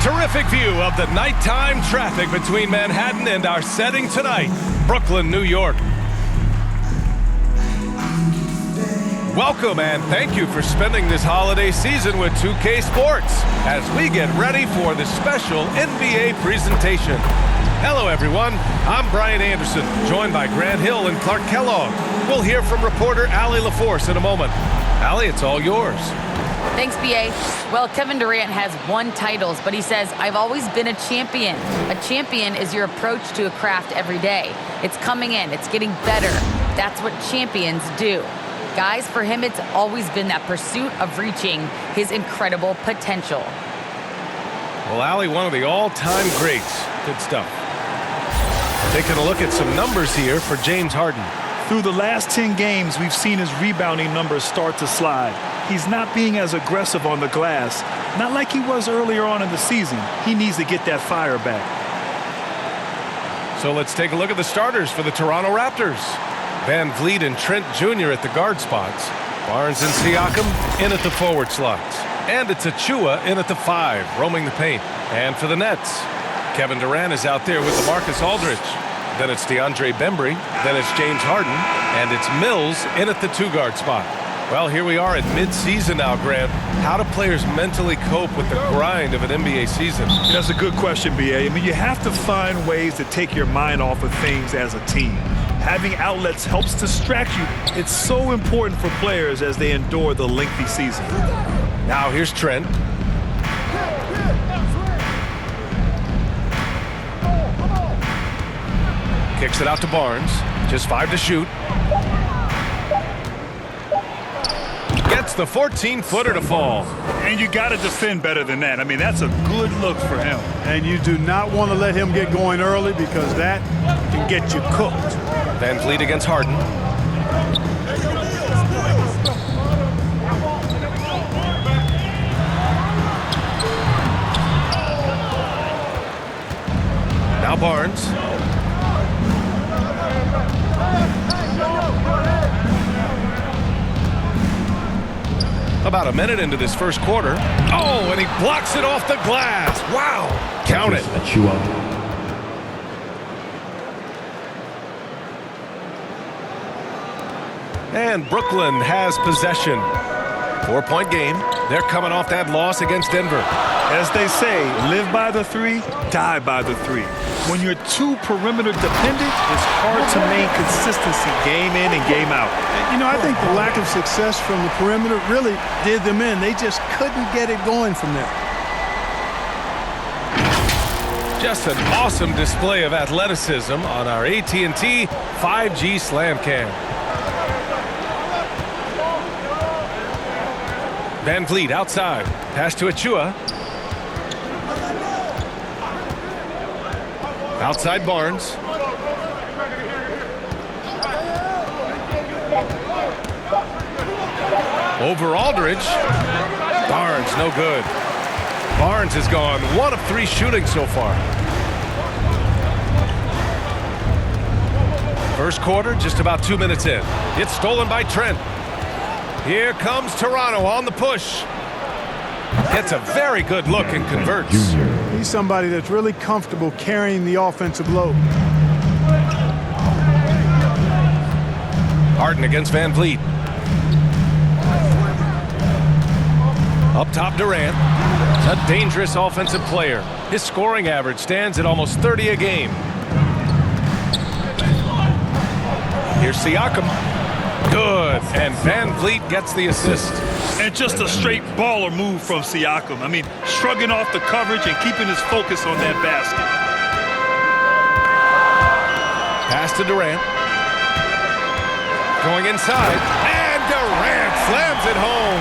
Terrific view of the nighttime traffic between Manhattan and our setting tonight, Brooklyn, New York. Welcome and thank you for spending this holiday season with 2K Sports as we get ready for the special NBA presentation. Hello everyone, I'm Brian Anderson, joined by Grant Hill and Clark Kellogg. We'll hear from reporter Allie LaForce in a moment. Allie, it's all yours. Thanks, B.A. Well, Kevin Durant has won titles, but he says, I've always been a champion. A champion is your approach to a craft every day. It's coming in, it's getting better. That's what champions do. Guys, for him, it's always been that pursuit of reaching his incredible potential. Well, Allie, one of the all-time greats. Good stuff. Taking a look at some numbers here for James Harden. Through the last 10 games, we've seen his rebounding numbers start to slide. He's not being as aggressive on the glass, not like he was earlier on in the season. He needs to get that fire back. So let's take a look at the starters for the Toronto Raptors. Van Vliet and Trent Jr. at the guard spots. Barnes and Siakam in at the forward slots. And it's Achua in at the 5, roaming the paint. And for the Nets, Kevin Durant is out there with LaMarcus Aldridge. Then it's DeAndre Bembry. Then it's James Harden. And it's Mills in at the 2-guard spot. Well, here we are at mid-season now, Grant. How do players mentally cope with the grind of an NBA season? That's a good question, B.A. I mean, you have to find ways to take your mind off of things as a team. Having outlets helps distract you. It's so important for players as they endure the lengthy season. Now here's Trent. Kicks it out to Barnes. Just 5 to shoot. Gets the 14-footer to fall. And you got to defend better than that. I mean, that's a good look for him. And you do not want to let him get going early because that can get you cooked. Van Vliet against Harden. Now Barnes. About a minute into this first quarter. Oh, and he blocks it off the glass. Wow. Count it. And Brooklyn has possession. 4-point game. They're coming off that loss against Denver. As they say, live by the 3, die by the 3. When you're too perimeter dependent, it's hard to maintain consistency game in and game out. You know, I think the lack of success from the perimeter really did them in. They just couldn't get it going from there. Just an awesome display of athleticism on our AT&T 5G Slam Cam. Van Vliet outside. Pass to Achua. Outside Barnes. Over Aldridge. Barnes, no good. Barnes has gone 1 of 3 shooting so far. First quarter, just about 2 minutes in. It's stolen by Trent. Here comes Toronto on the push. Gets a very good look and converts. He's somebody that's really comfortable carrying the offensive load. Harden against Van Vliet. Up top, Durant. A dangerous offensive player. His scoring average stands at almost 30 a game. Here's Siakam. Good. And Van Vliet gets the assist. And just a straight baller move from Siakam. I mean, shrugging off the coverage and keeping his focus on that basket. Pass to Durant. Going inside. And Durant slams it home.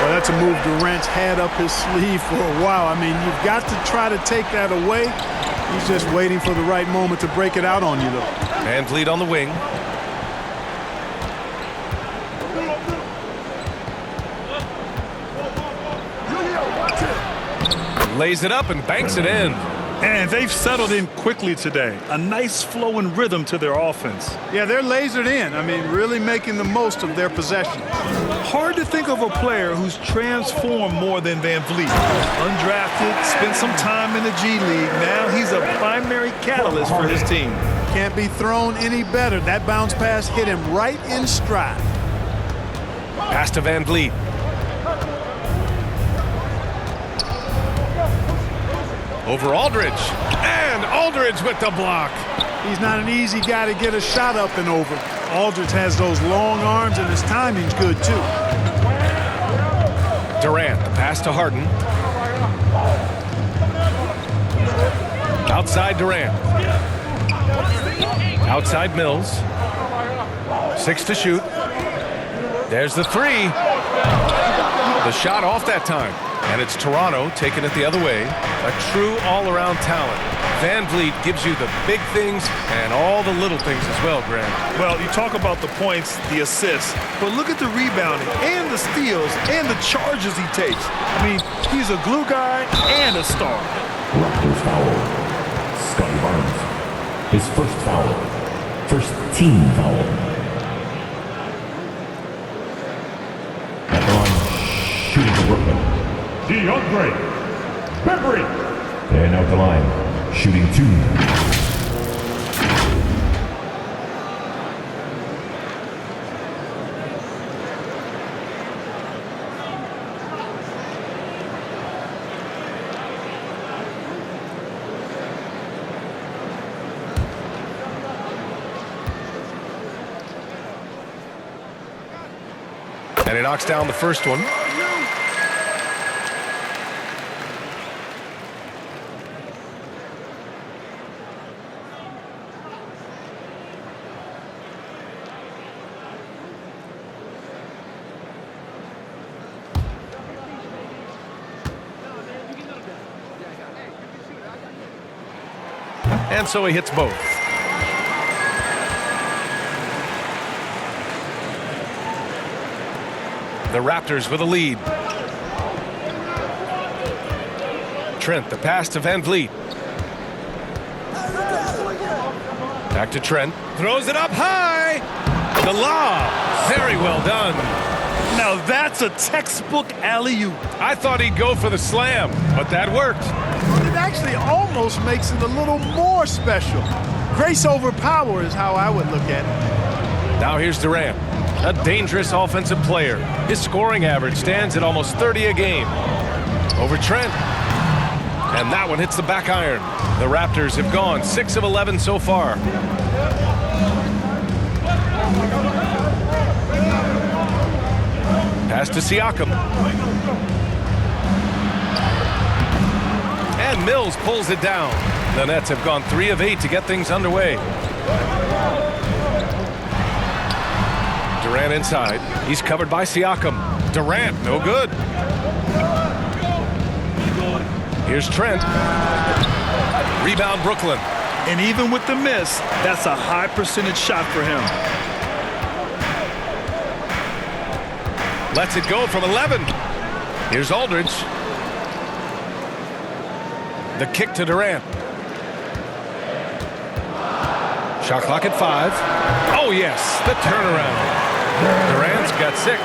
Well, that's a move Durant's had up his sleeve for a while. I mean, you've got to try to take that away. He's just waiting for the right moment to break it out on you, though. Van Vliet on the wing. Lays it up and banks it in. And they've settled in quickly today. A nice flow and rhythm to their offense. Yeah, they're lasered in. I mean, really making the most of their possession. Hard to think of a player who's transformed more than Van Vliet. Undrafted, spent some time in the G League. Now he's a primary catalyst for his team. Can't be thrown any better. That bounce pass hit him right in stride. Pass to Van Vliet. Over Aldridge. And Aldridge with the block. He's not an easy guy to get a shot up and over. Aldridge has those long arms, and his timing's good, too. Durant, the pass to Harden. Outside Durant. Outside Mills. 6 to shoot. There's the 3. The shot off that time. And it's Toronto taking it the other way. A true all-around talent. Van Vliet gives you the big things and all the little things as well, Grant. Well, you talk about the points, the assists, but look at the rebounding and the steals and the charges he takes. I mean, he's a glue guy and a star. Raptors foul. Scotty Barnes. His first foul. First team foul. At the line, shooting for Brooklyn. DeAndre Bembry. And out the line, shooting 2. And he knocks down the first one. And so he hits both. The Raptors with a lead. Trent, the pass to Van Vliet. Back to Trent. Throws it up high. The lob. Very well done. Now that's a textbook alley-oop. I thought he'd go for the slam, but that worked. It actually almost makes it a little more special. Grace over power is how I would look at it. Now here's Durant, a dangerous offensive player. His scoring average stands at almost 30 a game. Over Trent. And that one hits the back iron. The Raptors have gone 6 of 11 so far. Pass to Siakam. And Mills pulls it down. The Nets have gone 3 of 8 to get things underway. Durant inside. He's covered by Siakam. Durant, no good. Here's Trent. Rebound Brooklyn. And even with the miss, that's a high percentage shot for him. Lets it go from 11. Here's Aldridge. The kick to Durant. Shot clock at 5. Oh, yes, the turnaround. Durant's got 6.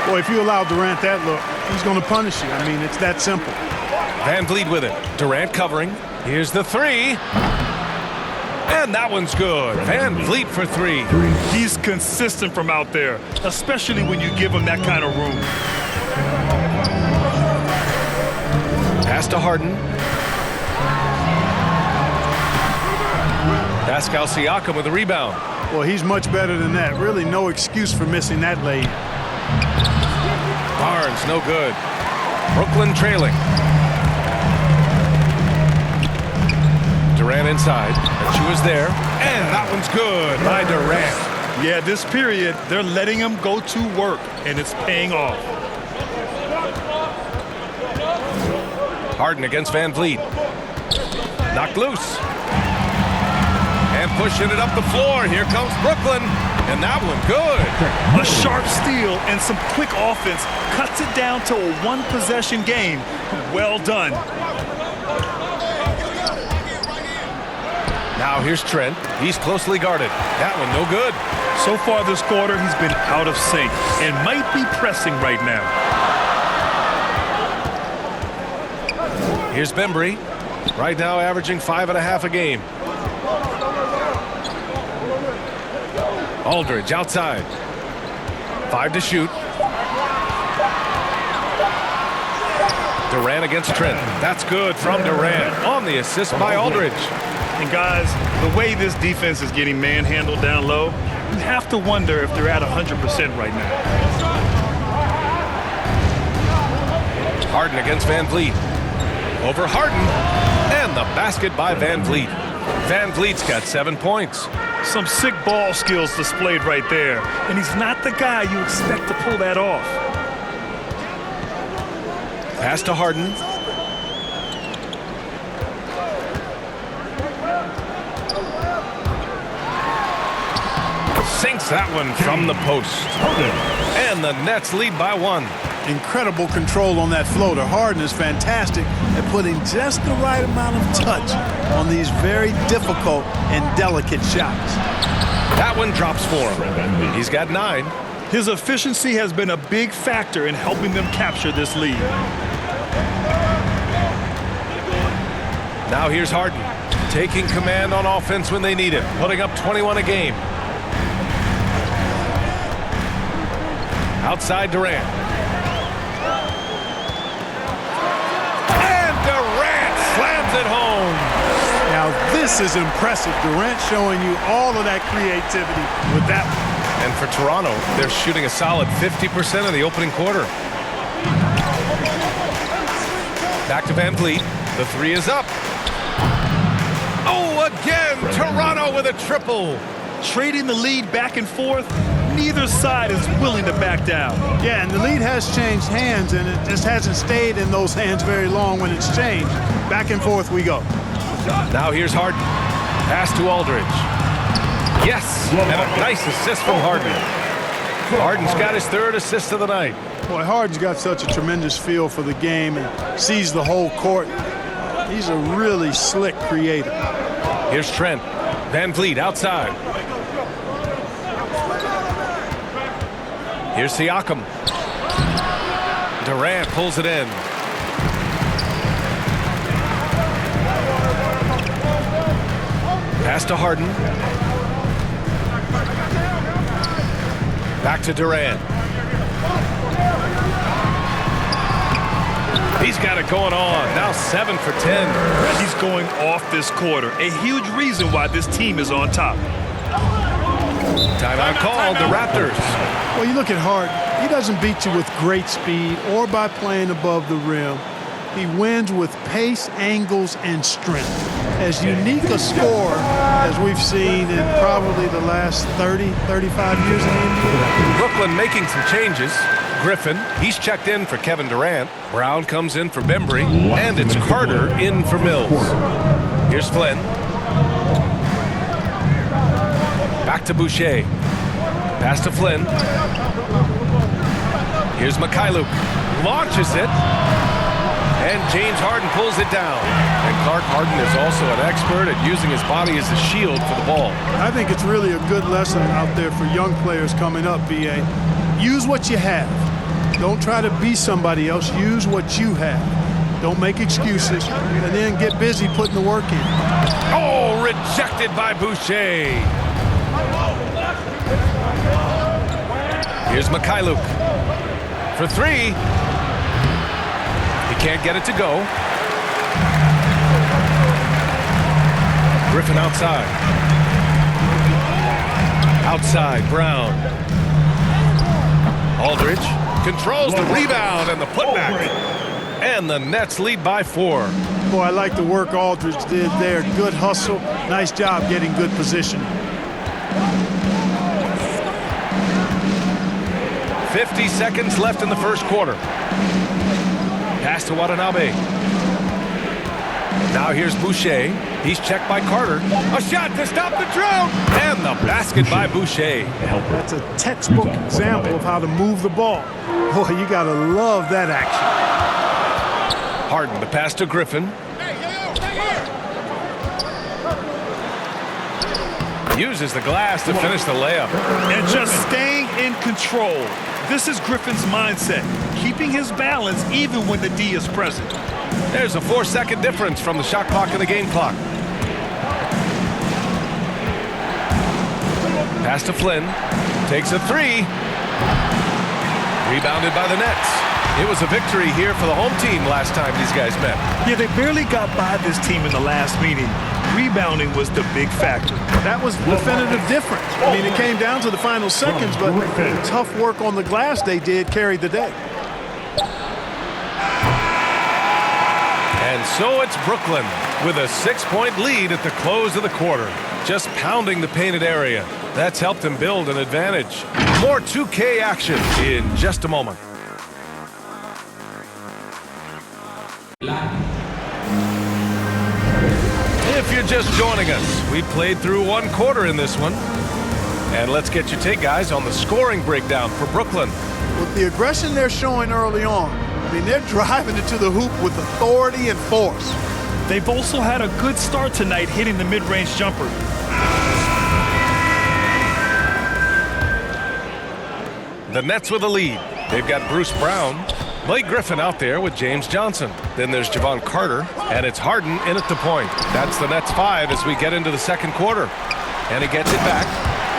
Boy, if you allow Durant that look, he's going to punish you. I mean, it's that simple. Van Vliet with it. Durant covering. Here's the 3. And that one's good. Van Vliet for 3. He's consistent from out there, especially when you give him that kind of room. Pass to Harden. Pascal Siakam with the rebound. Well, he's much better than that. Really no excuse for missing that lay. Barnes, no good. Brooklyn trailing. Durant inside. Achua's there. And that one's good by Durant. Yeah, this period, they're letting him go to work, and it's paying off. Harden against Van Vliet. Knocked loose. And pushing it up the floor. Here comes Brooklyn. And that one good. A sharp steal and some quick offense cuts it down to a one-possession game. Well done. Now here's Trent. He's closely guarded. That one no good. So far this quarter, he's been out of sync and might be pressing right now. Here's Bembry. Right now averaging 5.5 a game. Aldridge outside. 5 to shoot. Durant against Trent. That's good from Durant on the assist by Aldridge. And guys, the way this defense is getting manhandled down low, you have to wonder if they're at 100% right now. Harden against Van Vliet. Over Harden. And the basket by Van Vliet. Van Vliet's got 7 points. Some sick ball skills displayed right there. And he's not the guy you expect to pull that off. Pass to Harden. Sinks that one from the post. And the Nets lead by 1. Incredible control on that floater. Harden is fantastic at putting just the right amount of touch on these very difficult and delicate shots. That one drops for him. He's got 9. His efficiency has been a big factor in helping them capture this lead. Now here's Harden, taking command on offense when they need it, putting up 21 a game. Outside Durant. And Durant slams it home. Now this is impressive. Durant showing you all of that creativity with that one. And for Toronto, they're shooting a solid 50% in the opening quarter. Back to Van Vliet. The 3 is up. Oh, again, Toronto with a triple. Trading the lead back and forth, neither side is willing to back down. Yeah, and the lead has changed hands, and it just hasn't stayed in those hands very long when it's changed. Back and forth we go. Now here's Harden. Pass to Aldridge. Yes, and a nice assist from Harden. Harden's got his 3rd assist of the night. Boy, Harden's got such a tremendous feel for the game and sees the whole court. He's a really slick creator. Here's Trent. Van Vliet outside. Here's Siakam. Durant pulls it in. Pass to Harden. Back to Durant. He's got it going on. Now 7 for 10. He's going off this quarter. A huge reason why this team is on top. Timeout called, the Raptors. Well, you look at Harden. He doesn't beat you with great speed or by playing above the rim. He wins with pace, angles, and strength. As unique a scorer as we've seen in probably the last 30, 35 years in the NBA. Brooklyn making some changes. Griffin, he's checked in for Kevin Durant. Brown comes in for Bembry. And it's Carter in for Mills. Here's Flynn. Back to Boucher. Pass to Flynn. Here's Mikhailuk. Launches it. And James Harden pulls it down. And Clark Harden is also an expert at using his body as a shield for the ball. I think it's really a good lesson out there for young players coming up, B.A. Use what you have. Don't try to be somebody else. Use what you have. Don't make excuses. And then get busy putting the work in. Oh, rejected by Boucher. Here's Mikhailuk. For 3. He can't get it to go. Griffin outside. Outside, Brown. Aldridge controls the rebound and the putback. And the Nets lead by 4. Boy, I like the work Aldridge did there. Good hustle. Nice job getting good position. 50 seconds left in the first quarter. Pass to Watanabe. Now here's Boucher. He's checked by Carter. A shot to stop the drought. And the basket by Boucher. That's a textbook example of how to move the ball. Boy, you got to love that action. Harden, the pass to Griffin. Uses the glass to finish the layup. And just staying in control. This is Griffin's mindset, keeping his balance even when the D is present. There's a 4-second difference from the shot clock and the game clock. Pass to Flynn. Takes a three. Rebounded by the Nets. It was a victory here for the home team last time these guys met. Yeah, they barely got by this team in the last meeting. Rebounding was the big factor. That was definitive difference. I mean, it came down to the final seconds, but the tough work on the glass they did carried the day. And so it's Brooklyn with a 6-point lead at the close of the quarter. Just pounding the painted area. That's helped them build an advantage. More 2K action in just a moment. If you're just joining us, we played through one quarter in this one. And let's get your take, guys, on the scoring breakdown for Brooklyn. With the aggression they're showing early on, I mean, they're driving it to the hoop with authority and force. They've also had a good start tonight hitting the mid-range jumper. The Nets with a lead. They've got Bruce Brown, Blake Griffin out there with James Johnson. Then there's Javon Carter, and it's Harden in at the point. That's the Nets 5 as we get into the second quarter. And he gets it back.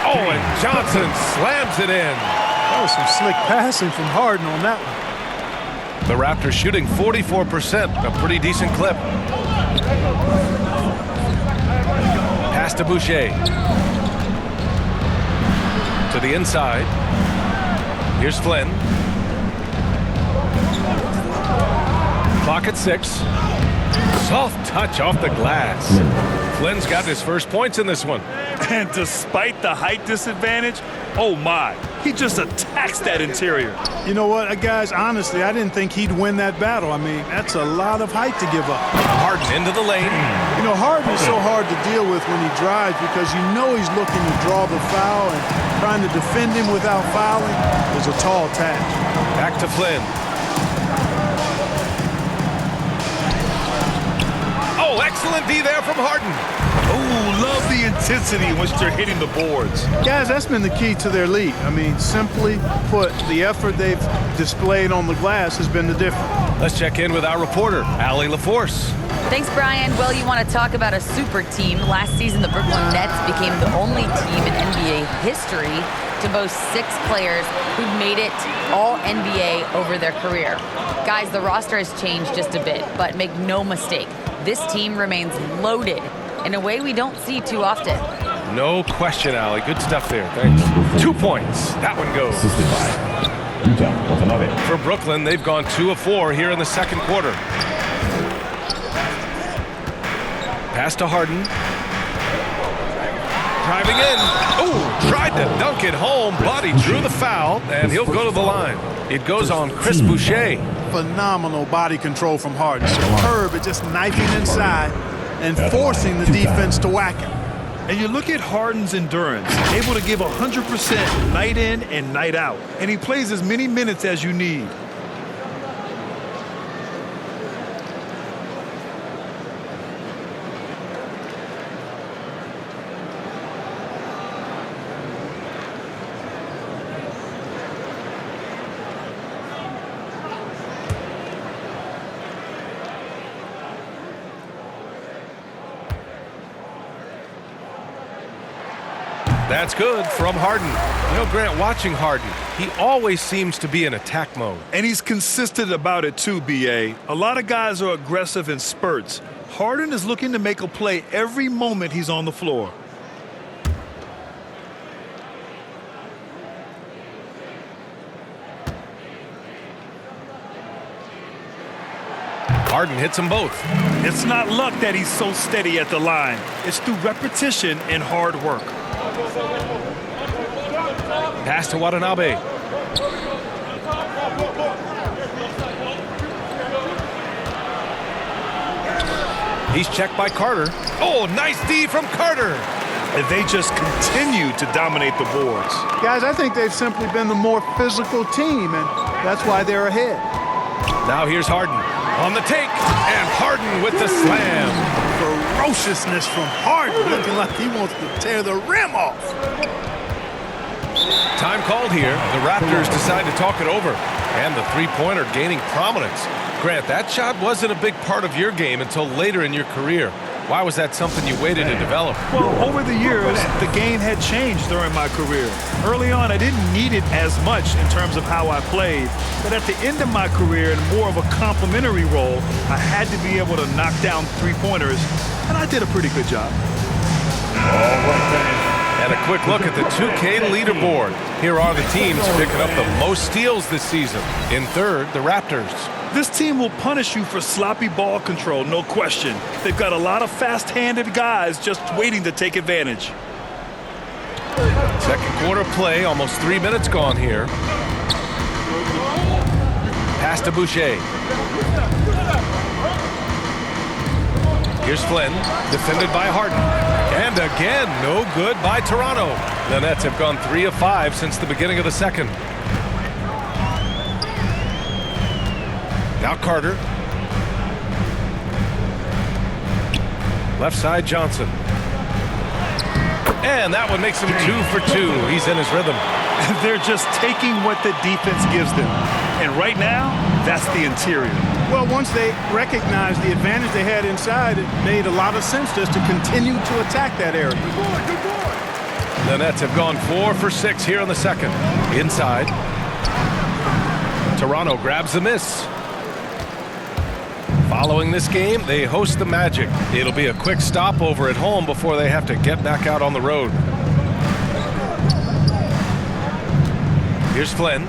Oh, and Johnson slams it in. That was some slick passing from Harden on that one. The Raptors shooting 44%, a pretty decent clip. Pass to Boucher. To the inside. Here's Flynn. Clock at 6. Soft touch off the glass. Flynn's got his first points in this one. And despite the height disadvantage, oh my, he just attacks that interior. You know what, guys, honestly, I didn't think he'd win that battle. I mean, that's a lot of height to give up. Harden into the lane. You know, Harden is so hard to deal with when he drives because you know he's looking to draw the foul, and trying to defend him without fouling is a tall task. Back to Flynn. Oh, excellent D there from Harden. Oh, love the intensity in which they're hitting the boards. Guys, that's been the key to their lead. I mean, simply put, the effort they've displayed on the glass has been the difference. Let's check in with our reporter, Allie LaForce. Thanks, Brian. Well, you want to talk about a super team. Last season, the Brooklyn Nets became the only team in NBA history to boast 6 players who've made it all NBA over their career. Guys, the roster has changed just a bit, but make no mistake, this team remains loaded in a way we don't see too often. No question, Allie. Good stuff there. Thanks. 2 points. That one goes. Assisted by Utah Watanabe. For Brooklyn, they've gone 2 of 4 here in the second quarter. Pass to Harden. Driving in. Oh, tried to dunk it home, but he drew the foul, and he'll go to the line. It goes on Chris Boucher. Phenomenal body control from Harden. Superb at just knifing inside and forcing the defense to whack him. And you look at Harden's endurance, able to give 100% night in and night out. And he plays as many minutes as you need. That's good from Harden. You know, Grant, watching Harden, he always seems to be in attack mode. And he's consistent about it too, B.A. A lot of guys are aggressive in spurts. Harden is looking to make a play every moment he's on the floor. Harden hits them both. It's not luck that he's so steady at the line. It's through repetition and hard work. Pass to Watanabe. He's checked by Carter. Oh, nice D from Carter. And they just continue to dominate the boards. Guys, I think they've simply been the more physical team, and that's why they're ahead. Now here's Harden on the take, and Harden with the slam. ferociousness from Harden, looking like he wants to tear the rim off. Time called here. The Raptors decide to talk it over. And the three-pointer gaining prominence. Grant, that shot wasn't a big part of your game until later in your career. Why was that something you waited to develop? Well, over the years, the game had changed during my career. Early on, I didn't need it as much in terms of how I played. But at the end of my career, in more of a complementary role, I had to be able to knock down three-pointers, and I did a pretty good job. And a quick look at the 2K leaderboard. Here are the teams picking up the most steals this season. In third, the Raptors. This team will punish you for sloppy ball control, no question. They've got a lot of fast-handed guys just waiting to take advantage. Second quarter play, almost 3 minutes gone here. Pass to Boucher. Here's Flynn, defended by Harden. And again, no good by Toronto. The Nets have gone 3 of 5 since the beginning of the second. Now Carter. Left side, Johnson. And that one makes him 2 for 2. He's in his rhythm. They're just taking what the defense gives them. And right now, that's the interior. Well, once they recognized the advantage they had inside, it made a lot of sense just to continue to attack that area. The Nets have gone 4 for 6 here in the second. Inside. Toronto grabs the miss. Following this game, they host the Magic. It'll be a quick stopover at home before they have to get back out on the road. Here's Flynn.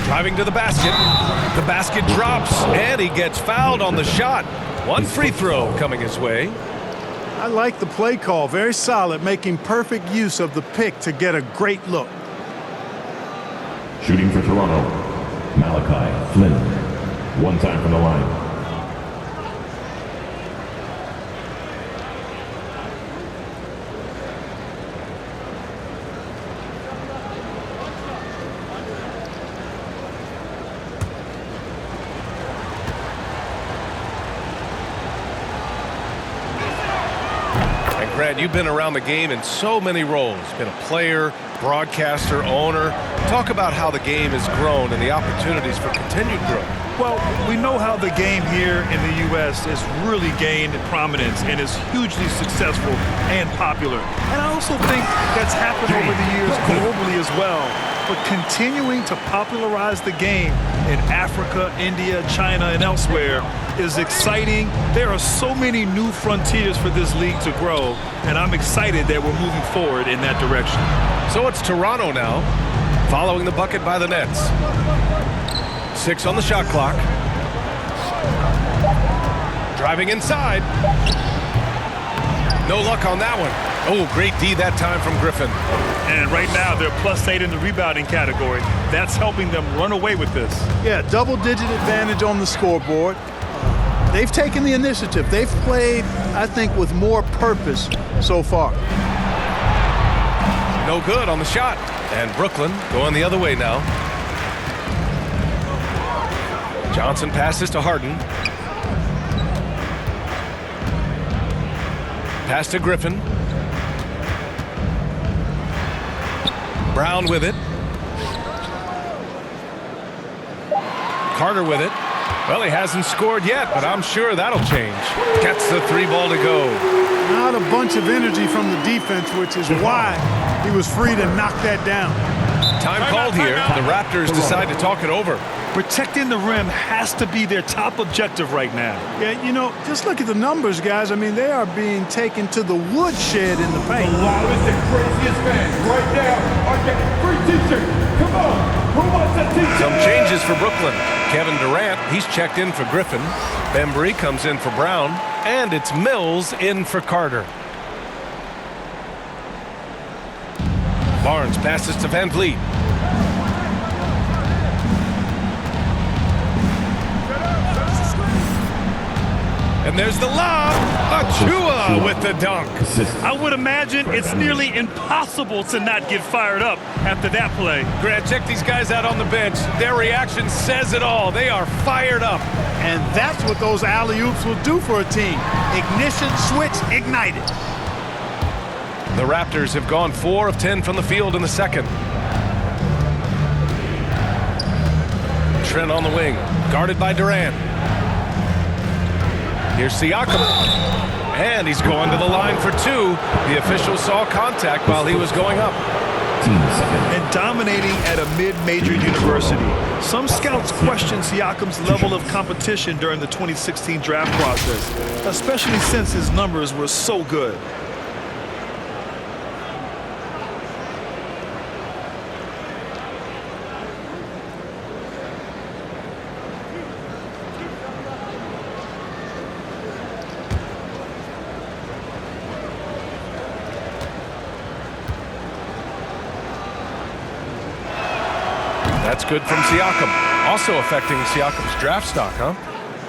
Driving to the basket. The basket drops, and he gets fouled on the shot. One free throw coming his way. I like the play call. Very solid, making perfect use of the pick to get a great look. Shooting for Toronto, Malachi Flynn. One time from the line. Brad, you've been around the game in so many roles. Been a player, broadcaster, owner. Talk about how the game has grown and the opportunities for continued growth. Well, we know how the game here in the U.S. has really gained prominence and is hugely successful and popular. And I also think that's happened over the years globally as well. But continuing to popularize the game in Africa, India, China, and elsewhere is exciting. There are so many new frontiers for this league to grow, and I'm excited that we're moving forward in that direction. So it's Toronto now, following the bucket by the Nets. 6 on the shot clock. Driving inside. No luck on that one. Oh, great D that time from Griffin. And right now, they're +8 in the rebounding category. That's helping them run away with this. Yeah, double-digit advantage on the scoreboard. They've taken the initiative. They've played, I think, with more purpose so far. No good on the shot. And Brooklyn going the other way now. Johnson passes to Harden. Pass to Griffin. Brown with it. Carter with it. Well, he hasn't scored yet, but I'm sure that'll change. Gets the 3 ball to go. Not a bunch of energy from the defense, which is why he was free to knock that down. Time called here. The Raptors decide to talk it over. Protecting the rim has to be their top objective right now. Yeah, you know, just look at the numbers, guys. I mean, they are being taken to the woodshed in the paint. The loudest and craziest fans right now are getting free t-shirts. Come on, who wants a t-shirt? Some changes for Brooklyn. Kevin Durant, he's checked in for Griffin. Bembry comes in for Brown. And it's Mills in for Carter. Barnes passes to Van Vliet. And there's the lob. Achua with the dunk. I would imagine it's nearly impossible to not get fired up after that play. Grant, check these guys out on the bench. Their reaction says it all. They are fired up. And that's what those alley-oops will do for a team. Ignition switch ignited. The Raptors have gone 4 of 10 from the field in the second. Trent on the wing, guarded by Durant. Here's Siakam. And he's going to the line for 2. The official saw contact while he was going up. And dominating at a mid-major university. Some scouts question Siakam's level of competition during the 2016 draft process, especially since his numbers were so good. That's good from Siakam. Also affecting Siakam's draft stock, huh?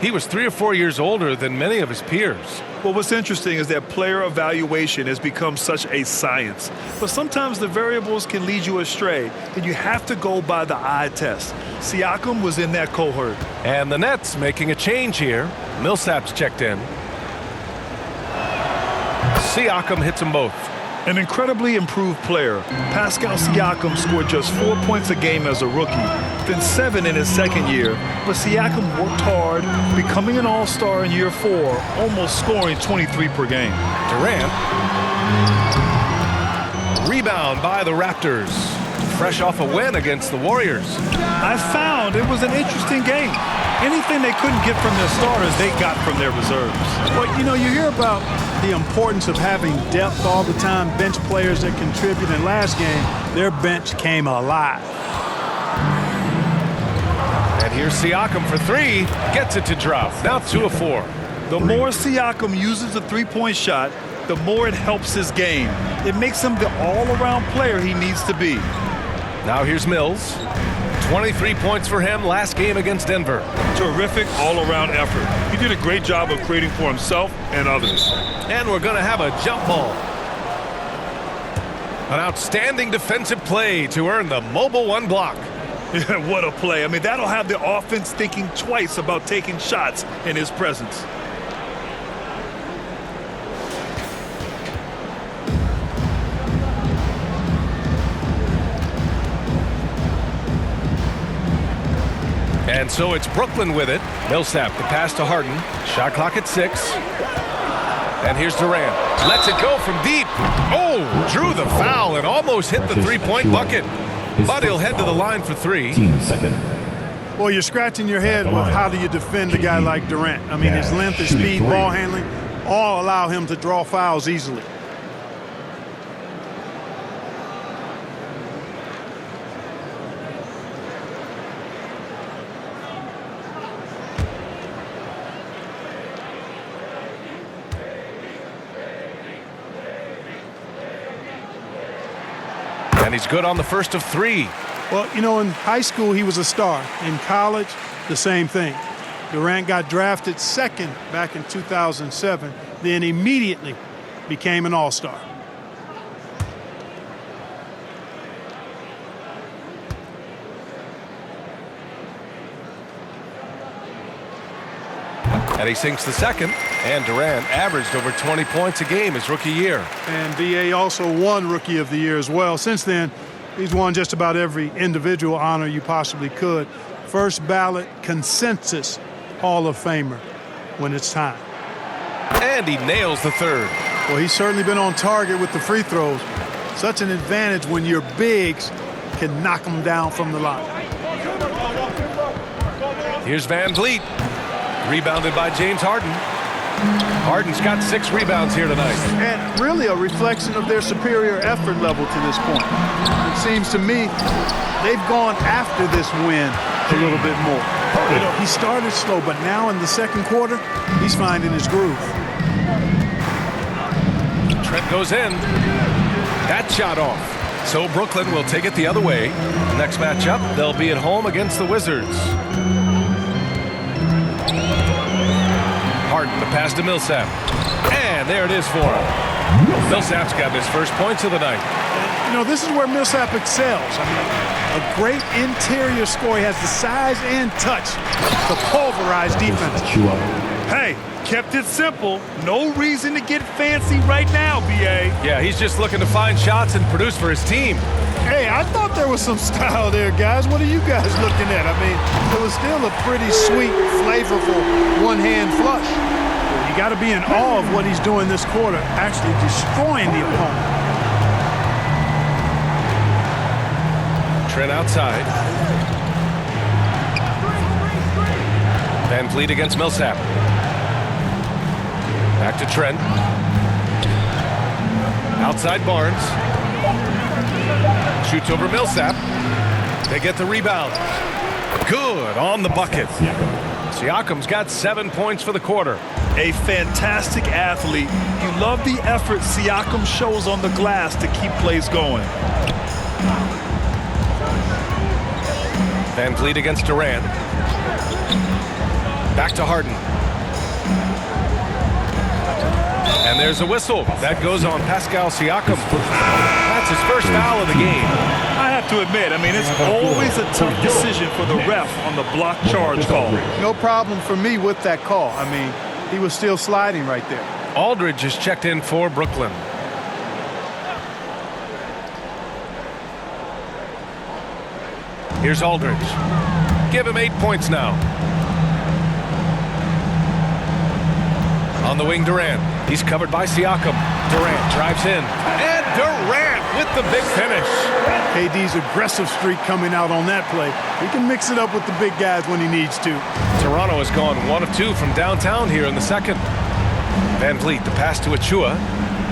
He was 3 or 4 years older than many of his peers. Well, what's interesting is that player evaluation has become such a science. But sometimes the variables can lead you astray, and you have to go by the eye test. Siakam was in that cohort. And the Nets making a change here. Millsap's checked in. Siakam hits them both. An incredibly improved player, Pascal Siakam scored just 4 points a game as a rookie, then 7 in his second year. But Siakam worked hard, becoming an all-star in year 4, almost scoring 23 per game. Durant. Rebound by the Raptors. Fresh off a win against the Warriors. I found it was an interesting game. Anything they couldn't get from their starters, they got from their reserves. Well, you know, you hear about the importance of having depth all the time, bench players that contribute. In last game, their bench came alive. And here's Siakam for 3. Gets it to drop. Now 2 of 4. The more Siakam uses the three-point shot, the more it helps his game. It makes him the all-around player he needs to be. Now here's Mills. 23 points for him last game against Denver. Terrific all-around effort. He did a great job of creating for himself and others. And we're going to have a jump ball. An outstanding defensive play to earn the mobile 1 block. What a play. I mean, that'll have the offense thinking twice about taking shots in his presence. And so it's Brooklyn with it. Millsap, the pass to Harden. Shot clock at 6. And here's Durant. Lets it go from deep. Oh, drew the foul and almost hit the 3-point bucket. But he'll head to the line for 3. Well, you're scratching your head with how do you defend a guy like Durant. I mean, his length, his speed, ball handling, all allow him to draw fouls easily. And he's good on the first of 3. Well, you know, in high school, he was a star. In college, the same thing. Durant got drafted 2nd back in 2007, then immediately became an all-star. And he sinks the second. And Durant averaged over 20 points a game his rookie year. And B.A. also won Rookie of the Year as well. Since then, he's won just about every individual honor you possibly could. First ballot consensus Hall of Famer when it's time. And he nails the 3rd. Well, he's certainly been on target with the free throws. Such an advantage when your bigs can knock them down from the line. Here's Van Vliet. Rebounded by James Harden. Harden's got 6 rebounds here tonight. And really a reflection of their superior effort level to this point. It seems to me they've gone after this win a little bit more. You know, he started slow, but now in the second quarter, he's finding his groove. Trent goes in. That shot off. So Brooklyn will take it the other way. Next matchup, they'll be at home against the Wizards. Harden, the pass to Millsap. And there it is for him. Millsap's got his first points of the night. You know, this is where Millsap excels. I mean, a great interior scorer. He has the size and touch to pulverize defense. Hey, kept it simple. No reason to get fancy right now, B.A. Yeah, he's just looking to find shots and produce for his team. Hey, I thought there was some style there, guys. What are you guys looking at? I mean, it was still a pretty sweet, flavorful one-hand flush. You got to be in awe of what he's doing this quarter, actually destroying the opponent. Trent outside. Van Vliet against Millsap. Back to Trent. Outside Barnes. Shoots over Millsap. They get the rebound. Good on the bucket. Siakam's got 7 points for the quarter. A fantastic athlete. You love the effort Siakam shows on the glass to keep plays going. Van Vliet against Durant. Back to Harden. And there's a whistle. That goes on Pascal Siakam. That's his first foul of the game. I have to admit, I mean, it's always a tough decision for the ref on the block charge call. No problem for me with that call. I mean, he was still sliding right there. Aldridge is checked in for Brooklyn. Here's Aldridge. Give him 8 points now. On the wing, Durant. He's covered by Siakam. Durant drives in. And Durant with the big finish. KD's aggressive streak coming out on that play. He can mix it up with the big guys when he needs to. Toronto has gone 1 of 2 from downtown here in the second. Van Vliet, the pass to Achua.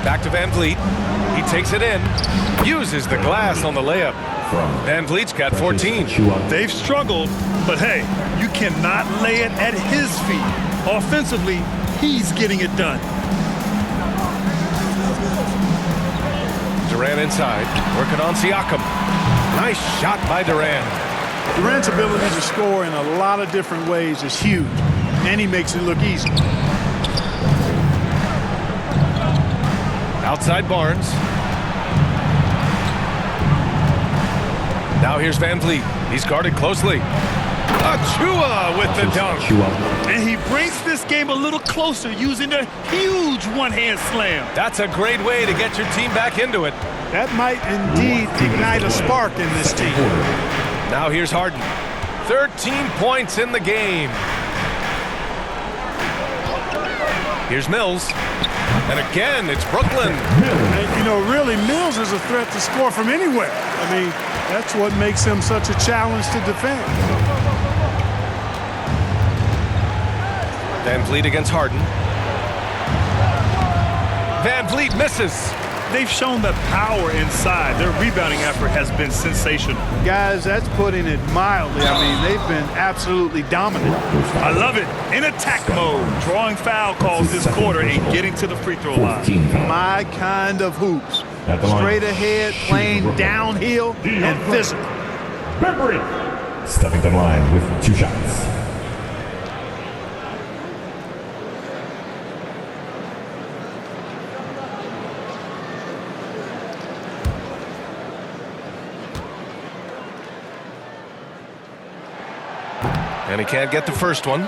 Back to Van Vliet. He takes it in. Uses the glass on the layup. Van Vliet's got 14. They've struggled, but hey, you cannot lay it at his feet. Offensively, he's getting it done. Durant inside, working on Siakam. Nice shot by Durant. Durant's ability to score in a lot of different ways is huge, and he makes it look easy. Outside Barnes. Now here's Van Vliet. He's guarded closely. Achua with the dunk. And he brings this game a little closer using a huge one-hand slam. That's a great way to get your team back into it. That might indeed ignite a spark in this team. Now here's Harden. 13 points in the game. Here's Mills. And again, it's Brooklyn. And, you know, really, Mills is a threat to score from anywhere. I mean, that's what makes him such a challenge to defend. Van Vliet against Harden. Van Vliet misses. They've shown the power inside. Their rebounding effort has been sensational. Guys, that's putting it mildly. I mean, they've been absolutely dominant. I love it. In attack mode, drawing foul calls this quarter and getting to the free throw line. My kind of hoops. Straight ahead, playing downhill, and physical. Bembry stepping to the line with 2 shots. And he can't get the first one.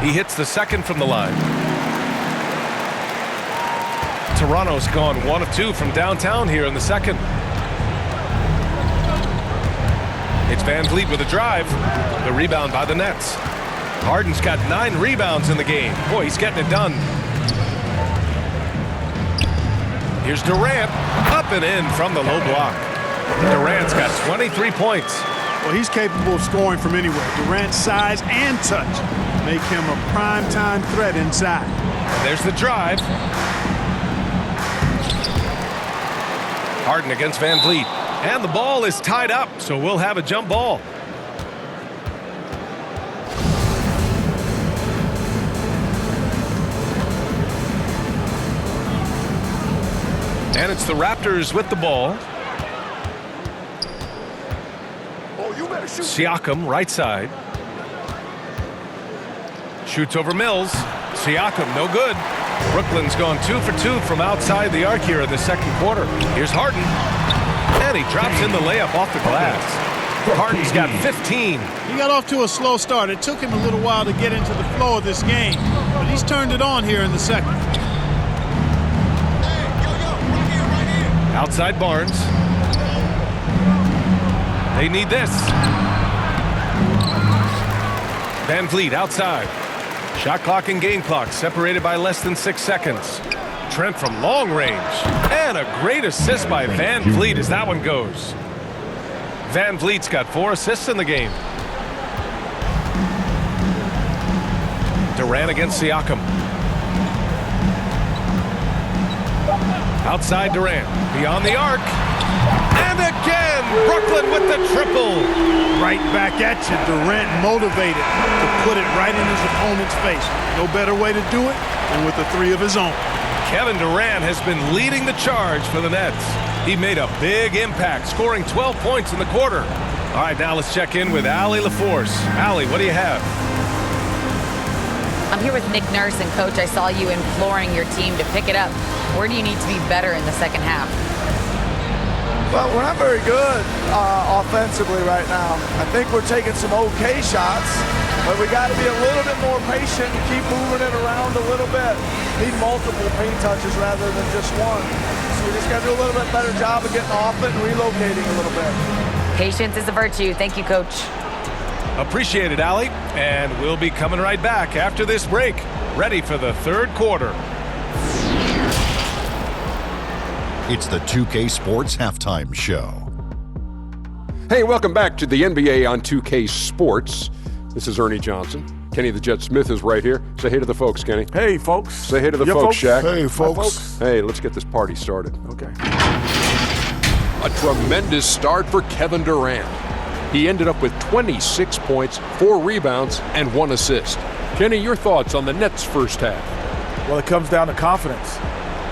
He hits the second from the line. Toronto's gone 1 of 2 from downtown here in the second. It's Van Vliet with a drive. The rebound by the Nets. Harden's got 9 rebounds in the game. Boy, he's getting it done. Here's Durant. Up and in from the low block. Durant's got 23 points. Well, he's capable of scoring from anywhere. Durant's size and touch make him a prime-time threat inside. And there's the drive. Harden against Van Vliet. And the ball is tied up, so we'll have a jump ball. And it's the Raptors with the ball. Siakam, right side. Shoots over Mills. Siakam, no good. Brooklyn's gone 2 for 2 from outside the arc here in the second quarter. Here's Harden. And he drops in the layup off the glass. Harden's got 15. He got off to a slow start. It took him a little while to get into the flow of this game, but he's turned it on here in the second. Outside Barnes. They need this. Van Vliet outside. Shot clock and game clock separated by less than 6 seconds. Trent from long range. And a great assist by Van Vliet as that one goes. Van Vliet's got 4 assists in the game. Durant against Siakam. Outside Durant. Beyond the arc. And again, Brooklyn with the triple. Right back at you. Durant motivated to put it right in his opponent's face. No better way to do it than with the 3 of his own. Kevin Durant has been leading the charge for the Nets. He made a big impact, scoring 12 points in the quarter. All right, now let's check in with Allie LaForce. Allie, what do you have? I'm here with Nick Nurse, and Coach, I saw you imploring your team to pick it up. Where do you need to be better in the second half? Well, we're not very good offensively right now. I think we're taking some okay shots, but we got to be a little bit more patient and keep moving it around a little bit. Need multiple paint touches rather than just one. So we just got to do a little bit better job of getting off it and relocating a little bit. Patience is a virtue. Thank you, Coach. Appreciate it, Allie. And we'll be coming right back after this break, ready for the third quarter. It's the 2K Sports Halftime Show. Hey, welcome back to the NBA on 2K Sports. This is Ernie Johnson. Kenny the Jet Smith is right here. Say hey to the folks, Kenny. Hey, folks. Say hey to the folks, Shaq. Hey, folks. Hey, let's get this party started. Okay. A tremendous start for Kevin Durant. He ended up with 26 points, 4 rebounds, and 1 assist. Kenny, your thoughts on the Nets' first half? Well, it comes down to confidence.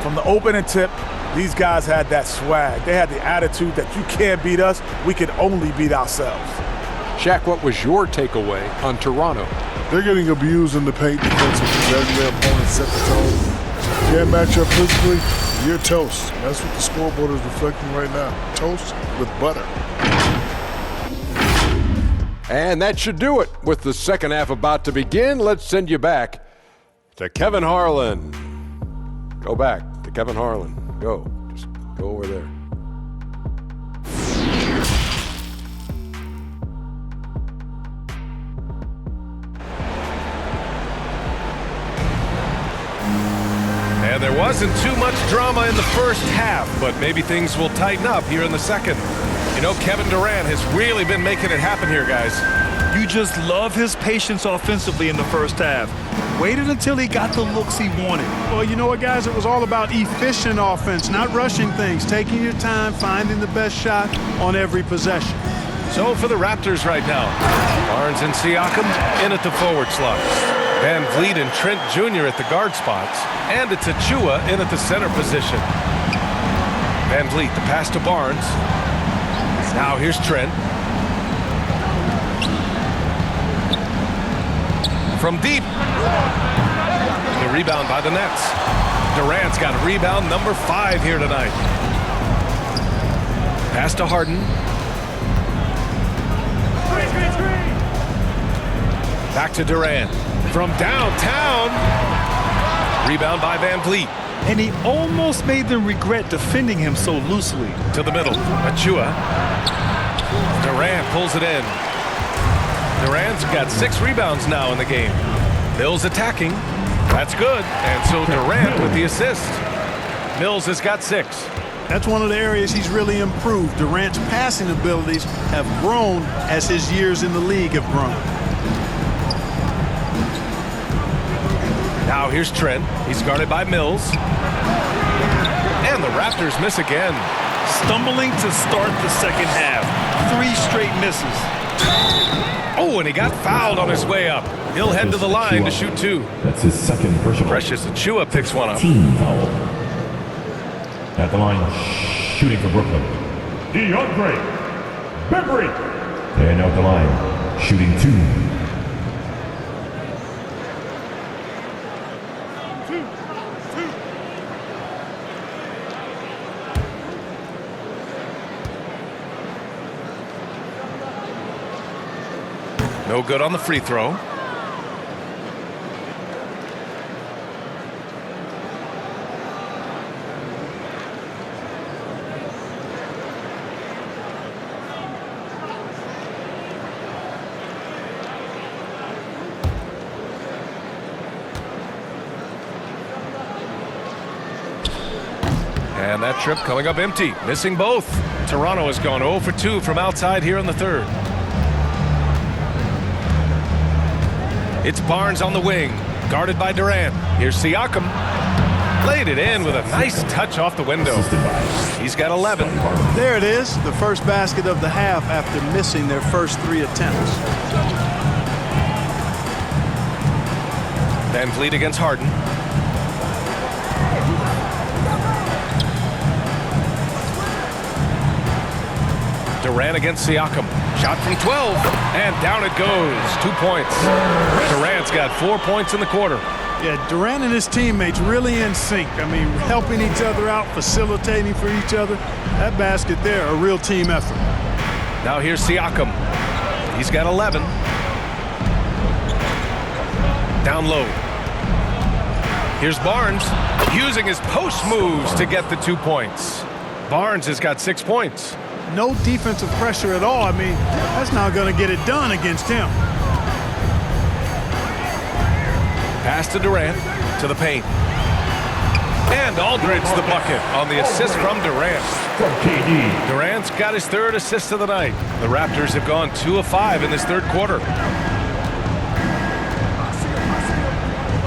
From the opening tip, these guys had that swag. They had the attitude that you can't beat us, we can only beat ourselves. Shaq, what was your takeaway on Toronto? They're getting abused in the paint defensively. Letting their opponents set the tone. Can't match up physically, you're toast. That's what the scoreboard is reflecting right now. Toast with butter. And that should do it. With the second half about to begin, let's send you back to Kevin Harlan. Go back to Kevin Harlan. Go. Just go over there. And there wasn't too much drama in the first half, but maybe things will tighten up here in the second. You know, Kevin Durant has really been making it happen here, guys. You just love his patience offensively in the first half. Waited until he got the looks he wanted. Well, you know what, guys? It was all about efficient offense, not rushing things, taking your time, finding the best shot on every possession. So for the Raptors right now, Barnes and Siakam in at the forward slots. Van Vliet and Trent Jr. at the guard spots. And it's Achua in at the center position. Van Vliet, the pass to Barnes. Now here's Trent. From deep. The rebound by the Nets. Durant's got rebound number 5 here tonight. Pass to Harden. Back to Durant. From downtown. Rebound by Van Vliet. And he almost made them regret defending him so loosely. To the middle. Achua. Durant pulls it in. Durant's got 6 rebounds now in the game. Mills attacking. That's good. And so Durant with the assist. Mills has got 6. That's one of the areas he's really improved. Durant's passing abilities have grown as his years in the league have grown. Now here's Trent. He's guarded by Mills. And the Raptors miss again. stumbling to start the second half. 3 straight misses. Oh, and he got fouled on his way up. He'll head to the line to shoot 2. That's his second personal. Precious Achiuwa picks one up. Team foul. At the line, shooting for Brooklyn. DeAndre Bembry. And out the line, shooting 2. No good on the free throw. And that trip coming up empty, missing both. Toronto has gone 0 for 2 from outside here in the third. It's Barnes on the wing, guarded by Durant. Here's Siakam. Laid it in with a nice touch off the window. He's got 11. There it is, the first basket of the half after missing their first 3 attempts. Van Vliet against Harden. Durant against Siakam. Shot from 12, and down it goes. 2 points. Durant's got 4 points in the quarter. Yeah, Durant and his teammates really in sync. I mean, helping each other out, facilitating for each other. That basket there, a real team effort. Now here's Siakam. He's got 11. Down low. Here's Barnes, using his post moves to get the 2 points. Barnes has got 6 points. No defensive pressure at all. I mean, that's not going to get it done against him. Pass to Durant, to the paint. And Aldridge the bucket on the assist from Durant. Durant's got his 3rd assist of the night. The Raptors have gone 2 of 5 in this 3rd quarter.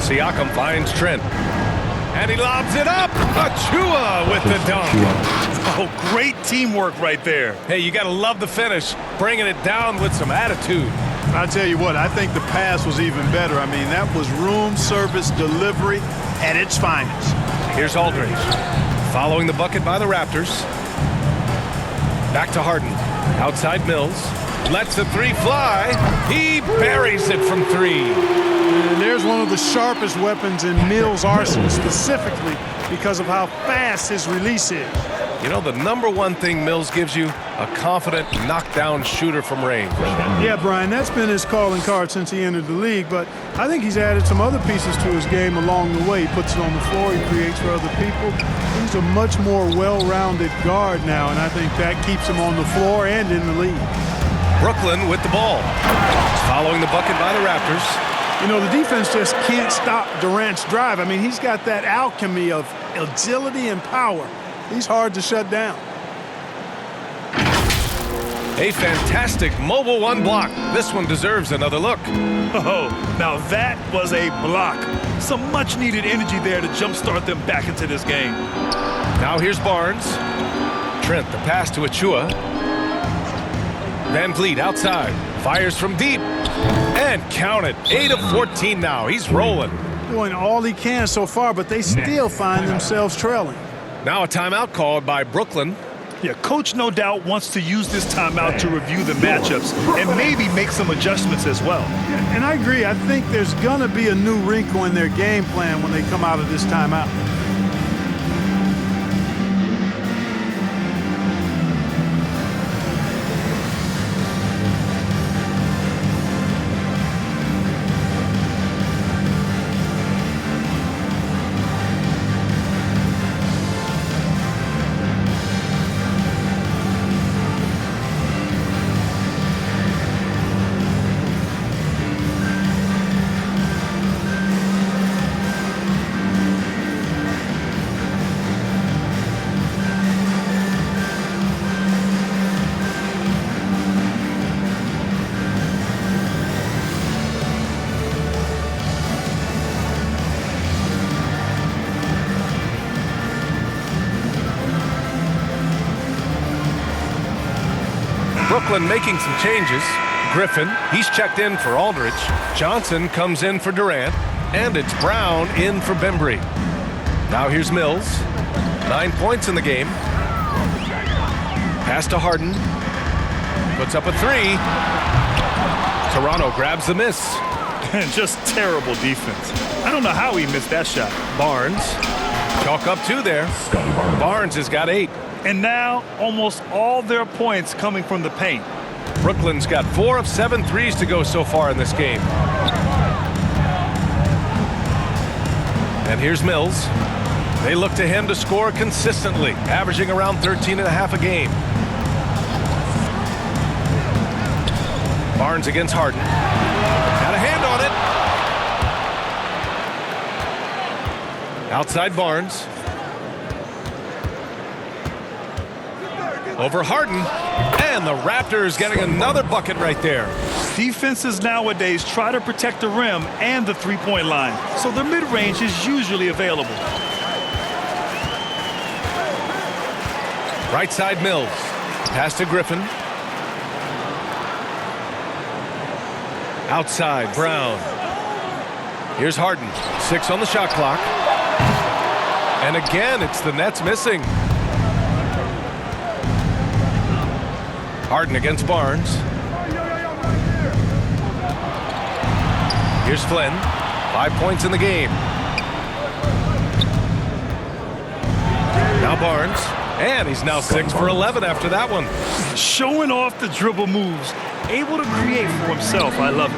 Siakam finds Trent. And he lobs it up. Achiuwa with the dunk. Oh, great teamwork right there. Hey, you got to love the finish, bringing it down with some attitude. I'll tell you what, I think the pass was even better. I mean, that was room service delivery at its finest. Here's Aldridge, following the bucket by the Raptors. Back to Harden, outside Mills. Lets the 3 fly. He buries it from 3. And there's one of the sharpest weapons in Mills' arsenal, specifically because of how fast his release is. You know, the #1 thing Mills gives you, a confident knockdown shooter from range. Yeah, Brian, that's been his calling card since he entered the league, but I think he's added some other pieces to his game along the way. He puts it on the floor, he creates for other people. He's a much more well-rounded guard now, and I think that keeps him on the floor and in the league. Brooklyn with the ball. Following the bucket by the Raptors. You know, the defense just can't stop Durant's drive. I mean, he's got that alchemy of agility and power. He's hard to shut down. A fantastic mobile 1 block. This one deserves another look. Oh, now that was a block. Some much-needed energy there to jumpstart them back into this game. Now here's Barnes. Trent, the pass to Achiuwa. Van Vliet outside. Fires from deep. And count it. 8 of 14 now. He's rolling. Doing all he can so far, but they still find themselves trailing. Now a timeout called by Brooklyn. Yeah, coach no doubt wants to use this timeout to review the matchups and maybe make some adjustments as well. And I agree. I think there's going to be a new wrinkle in their game plan when they come out of this timeout. Brooklyn making some changes. Griffin, he's checked in for Aldridge. Johnson comes in for Durant. And it's Brown in for Bembry. Now here's Mills. 9 points in the game. Pass to Harden. Puts up a three. Toronto grabs the miss. Just terrible defense. I don't know how he missed that shot. Barnes. Chalk up 2 there. Barnes has got 8. And now almost all their points coming from the paint. Brooklyn's got 4 of 7 threes to go so far in this game. And here's Mills. They look to him to score consistently, averaging around 13.5 a game. Barnes against Harden. Got a hand on it. Outside Barnes. Over Harden. And the Raptors getting another bucket right there. Defenses nowadays try to protect the rim and the three-point line, so their mid-range is usually available. Right side Mills. Pass to Griffin. Outside Brown. Here's Harden. 6 on the shot clock. And again, it's the Nets missing. Harden against Barnes. Here's Flynn. 5 points in the game. Now Barnes. And he's now 6 for 11 after that one. Showing off the dribble moves. Able to create for himself. I love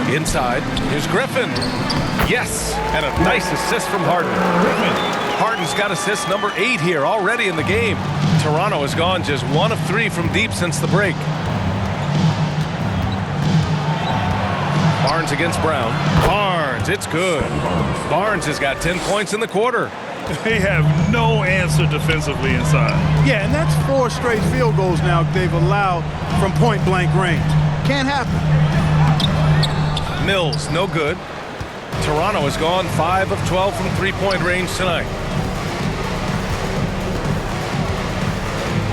it. Inside. Here's Griffin. Yes. And a nice assist from Harden. Harden's got assist number 8 here already in the game. Toronto has gone just 1 of 3 from deep since the break. Barnes against Brown. Barnes, it's good. Barnes has got 10 points in the quarter. They have no answer defensively inside. Yeah, and that's 4 straight field goals now they've allowed from point-blank range. Can't happen. Mills, no good. Toronto has gone 5 of 12 from three-point range tonight.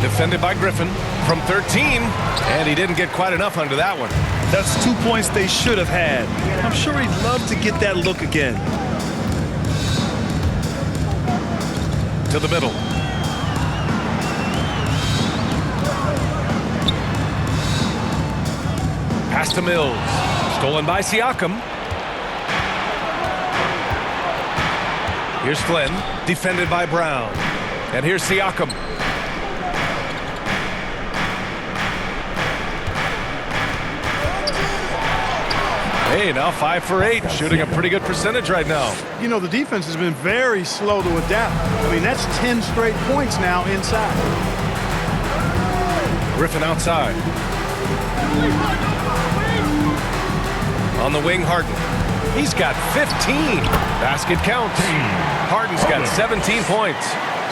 Defended by Griffin from 13, and he didn't get quite enough under that one. That's 2 points they should have had. I'm sure he'd love to get that look again. To the middle. Pass to Mills. Stolen by Siakam. Here's Flynn. Defended by Brown. And here's Siakam. Hey, now 5 for 8, shooting a pretty good percentage right now. You know, the defense has been very slow to adapt. I mean, that's 10 straight points now inside. Griffin outside. On the wing, Harden. He's got 15. Basket counts. Harden's got 17 points.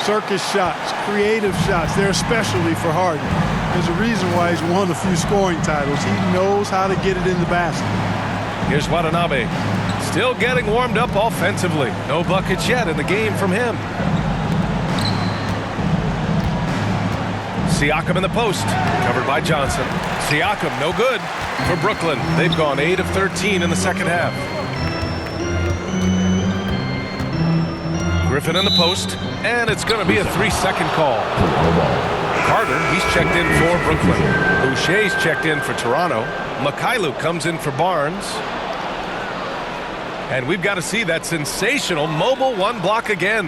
Circus shots, creative shots, they're a specialty for Harden. There's a reason why he's won a few scoring titles. He knows how to get it in the basket. Here's Watanabe. Still getting warmed up offensively. No buckets yet in the game from him. Siakam in the post. Covered by Johnson. Siakam, no good for Brooklyn. They've gone 8 of 13 in the second half. Griffin in the post. And it's going to be a 3-second call. Carter, he's checked in for Brooklyn. Boucher's checked in for Toronto. Mikhailuk comes in for Barnes. And we've got to see that sensational mobile one block again.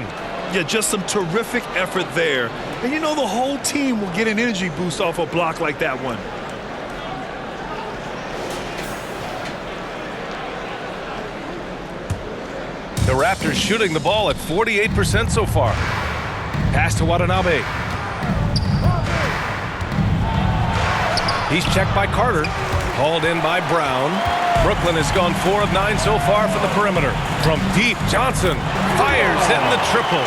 Yeah, just some terrific effort there. And you know the whole team will get an energy boost off a block like that one. The Raptors shooting the ball at 48% so far. Pass to Watanabe. He's checked by Carter. Hauled in by Brown. Brooklyn has gone 4 of 9 so far from the perimeter. From deep, Johnson fires, hitting the triple.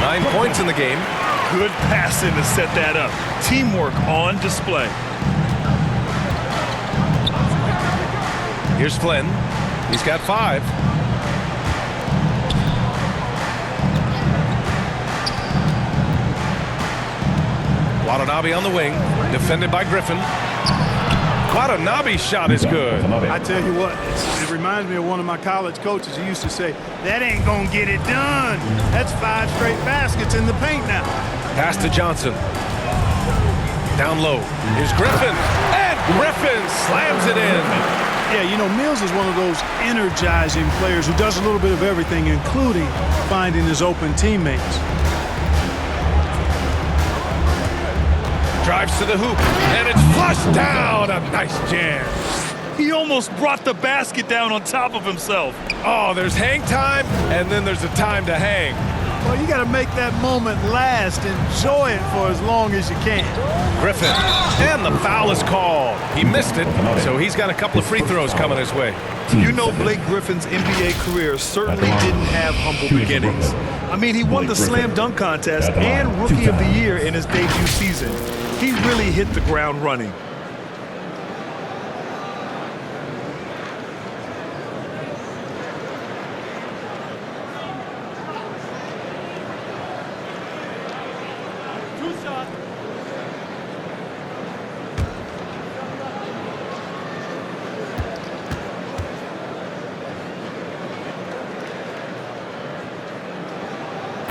9 points in the game. Good passing to set that up. Teamwork on display. Here's Flynn. He's got 5. Watanabe on the wing, defended by Griffin. Watanabe's shot is good. I tell you what, it reminds me of one of my college coaches. He used to say, that ain't gonna get it done. That's 5 straight baskets in the paint now. Pass to Johnson. Down low. Here's Griffin. And Griffin slams it in. Yeah, you know, Mills is one of those energizing players who does a little bit of everything, including finding his open teammates. Drives to the hoop, and it's flushed down. A nice jam. He almost brought the basket down on top of himself. Oh, there's hang time, and then there's a time to hang. Well, you got to make that moment last. Enjoy it for as long as you can. Griffin, and the foul is called. He missed it, so he's got a couple of free throws coming his way. You know, Blake Griffin's NBA career certainly didn't have humble beginnings. I mean, he won the slam dunk contest and Rookie of the Year in his debut season. He really hit the ground running.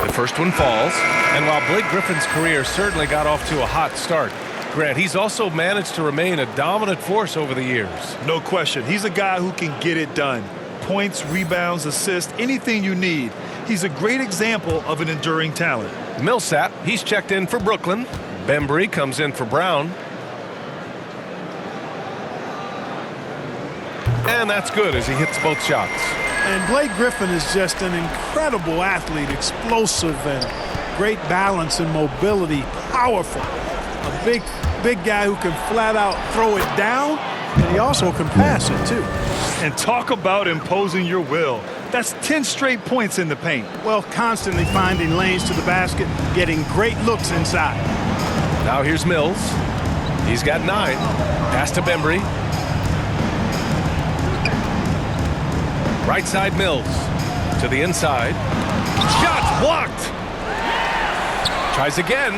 The first one falls, and while Blake Griffin's career certainly got off to a hot start, Grant, he's also managed to remain a dominant force over the years. No question. He's a guy who can get it done. Points, rebounds, assists, anything you need. He's a great example of an enduring talent. Millsap, he's checked in for Brooklyn. Bembry comes in for Brown. And that's good as he hits both shots. And Blake Griffin is just an incredible athlete, explosive and great balance and mobility, powerful. A big guy who can flat out throw it down, and he also can pass it too. And talk about imposing your will. That's 10 straight points in the paint. Well, constantly finding lanes to the basket, getting great looks inside. Now here's Mills. He's got 9. Pass to Bembry. Right side Mills. To the inside. Shot blocked. Tries again.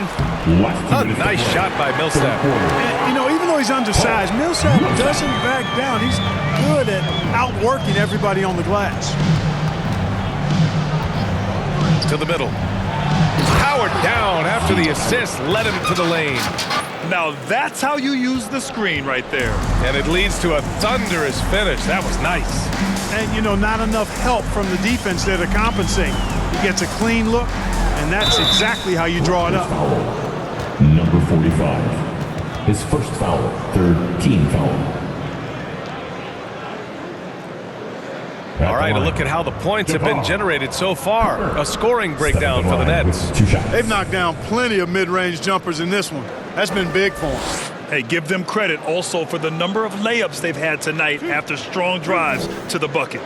A nice shot by Millsap. And, you know, even though he's undersized, Millsap doesn't back down. He's good at outworking everybody on the glass. To the middle. Powered down after the assist led him to the lane. Now that's how you use the screen right there. And it leads to a thunderous finish. That was nice. And, you know, not enough help from the defense there to compensate. He gets a clean look, and that's exactly how you draw it up. Number 45. His first foul, third team foul. All right, a look at how the points have been generated so far. A scoring breakdown for the Nets. They've knocked down plenty of mid-range jumpers in this one. That's been big for them. Hey, give them credit also for the number of layups they've had tonight after strong drives to the bucket.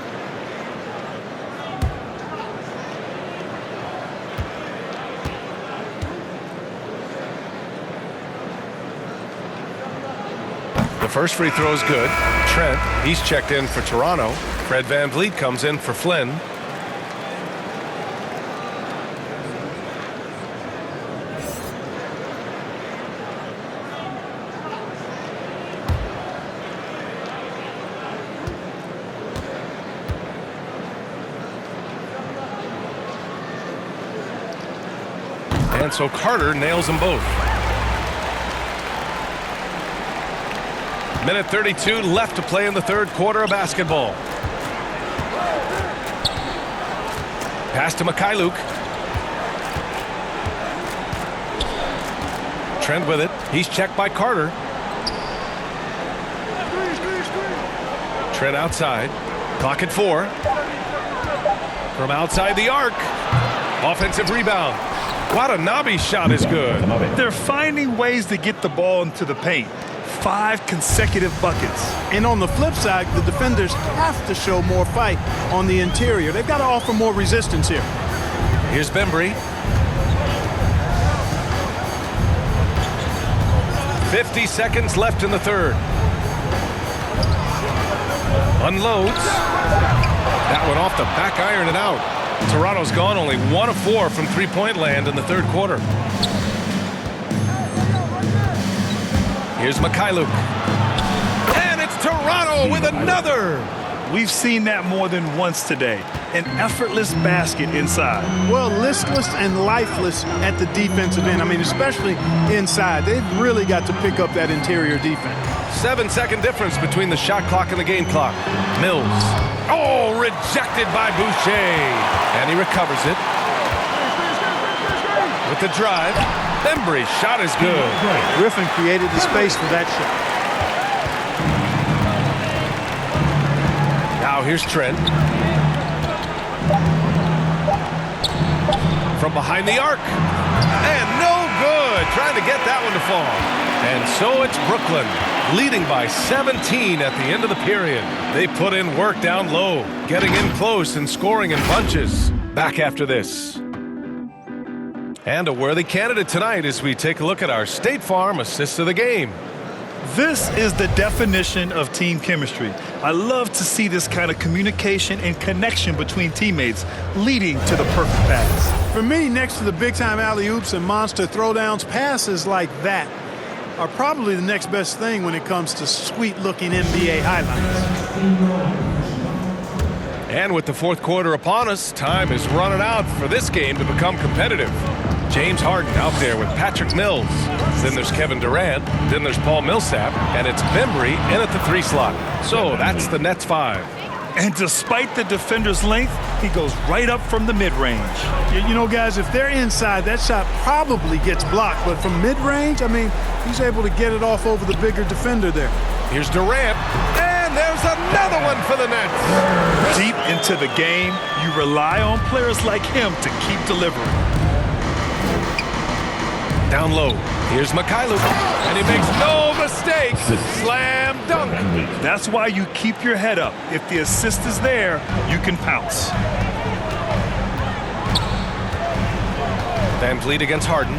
The first free throw is good. Trent, he's checked in for Toronto. Fred VanVleet comes in for Flynn. And so Carter nails them both. Minute 32 left to play in the third quarter of basketball. Pass to Mikhailuk. Trent with it. He's checked by Carter. Trent outside. Clock at 4. From outside the arc. Offensive rebound. Watanabe's shot is good. They're finding ways to get the ball into the paint. 5 consecutive buckets. And on the flip side, the defenders have to show more fight on the interior. They've got to offer more resistance here. Here's Bembry. 50 seconds left in the third. Unloads. That one off the back iron and out. Toronto's gone only 1 of 4 from three-point land in the third quarter. Here's Mikhailuk. And it's Toronto with another. We've seen that more than once today. An effortless basket inside. Well, listless and lifeless at the defensive end. I mean, especially inside. They've really got to pick up that interior defense. 7-second difference between the shot clock and the game clock. Mills. Oh, rejected by Boucher. And he recovers it. With the drive. Bembry's shot is good. Griffin created the space for that shot. Now here's Trent. From behind the arc. And no good. Trying to get that one to fall. And so it's Brooklyn, leading by 17 at the end of the period. They put in work down low, getting in close and scoring in bunches. Back after this. And a worthy candidate tonight as we take a look at our State Farm Assist of the Game. This is the definition of team chemistry. I love to see this kind of communication and connection between teammates leading to the perfect pass. For me, next to the big-time alley-oops and monster throwdowns, passes like that are probably the next best thing when it comes to sweet-looking NBA highlights. And with the fourth quarter upon us, time is running out for this game to become competitive. James Harden out there with Patrick Mills. Then there's Kevin Durant. Then there's Paul Millsap. And it's Bembry in at the 3 slot. So that's the Nets 5. And despite the defender's length, he goes right up from the mid-range. You know, guys, if they're inside, that shot probably gets blocked. But from mid-range, I mean, he's able to get it off over the bigger defender there. Here's Durant. And there's another one for the Nets. Deep into the game, you rely on players like him to keep delivering. Down low. Here's Mikhailuk. And he makes no mistake. Slam dunk. That's why you keep your head up. If the assist is there, you can pounce. Van Vliet against Harden.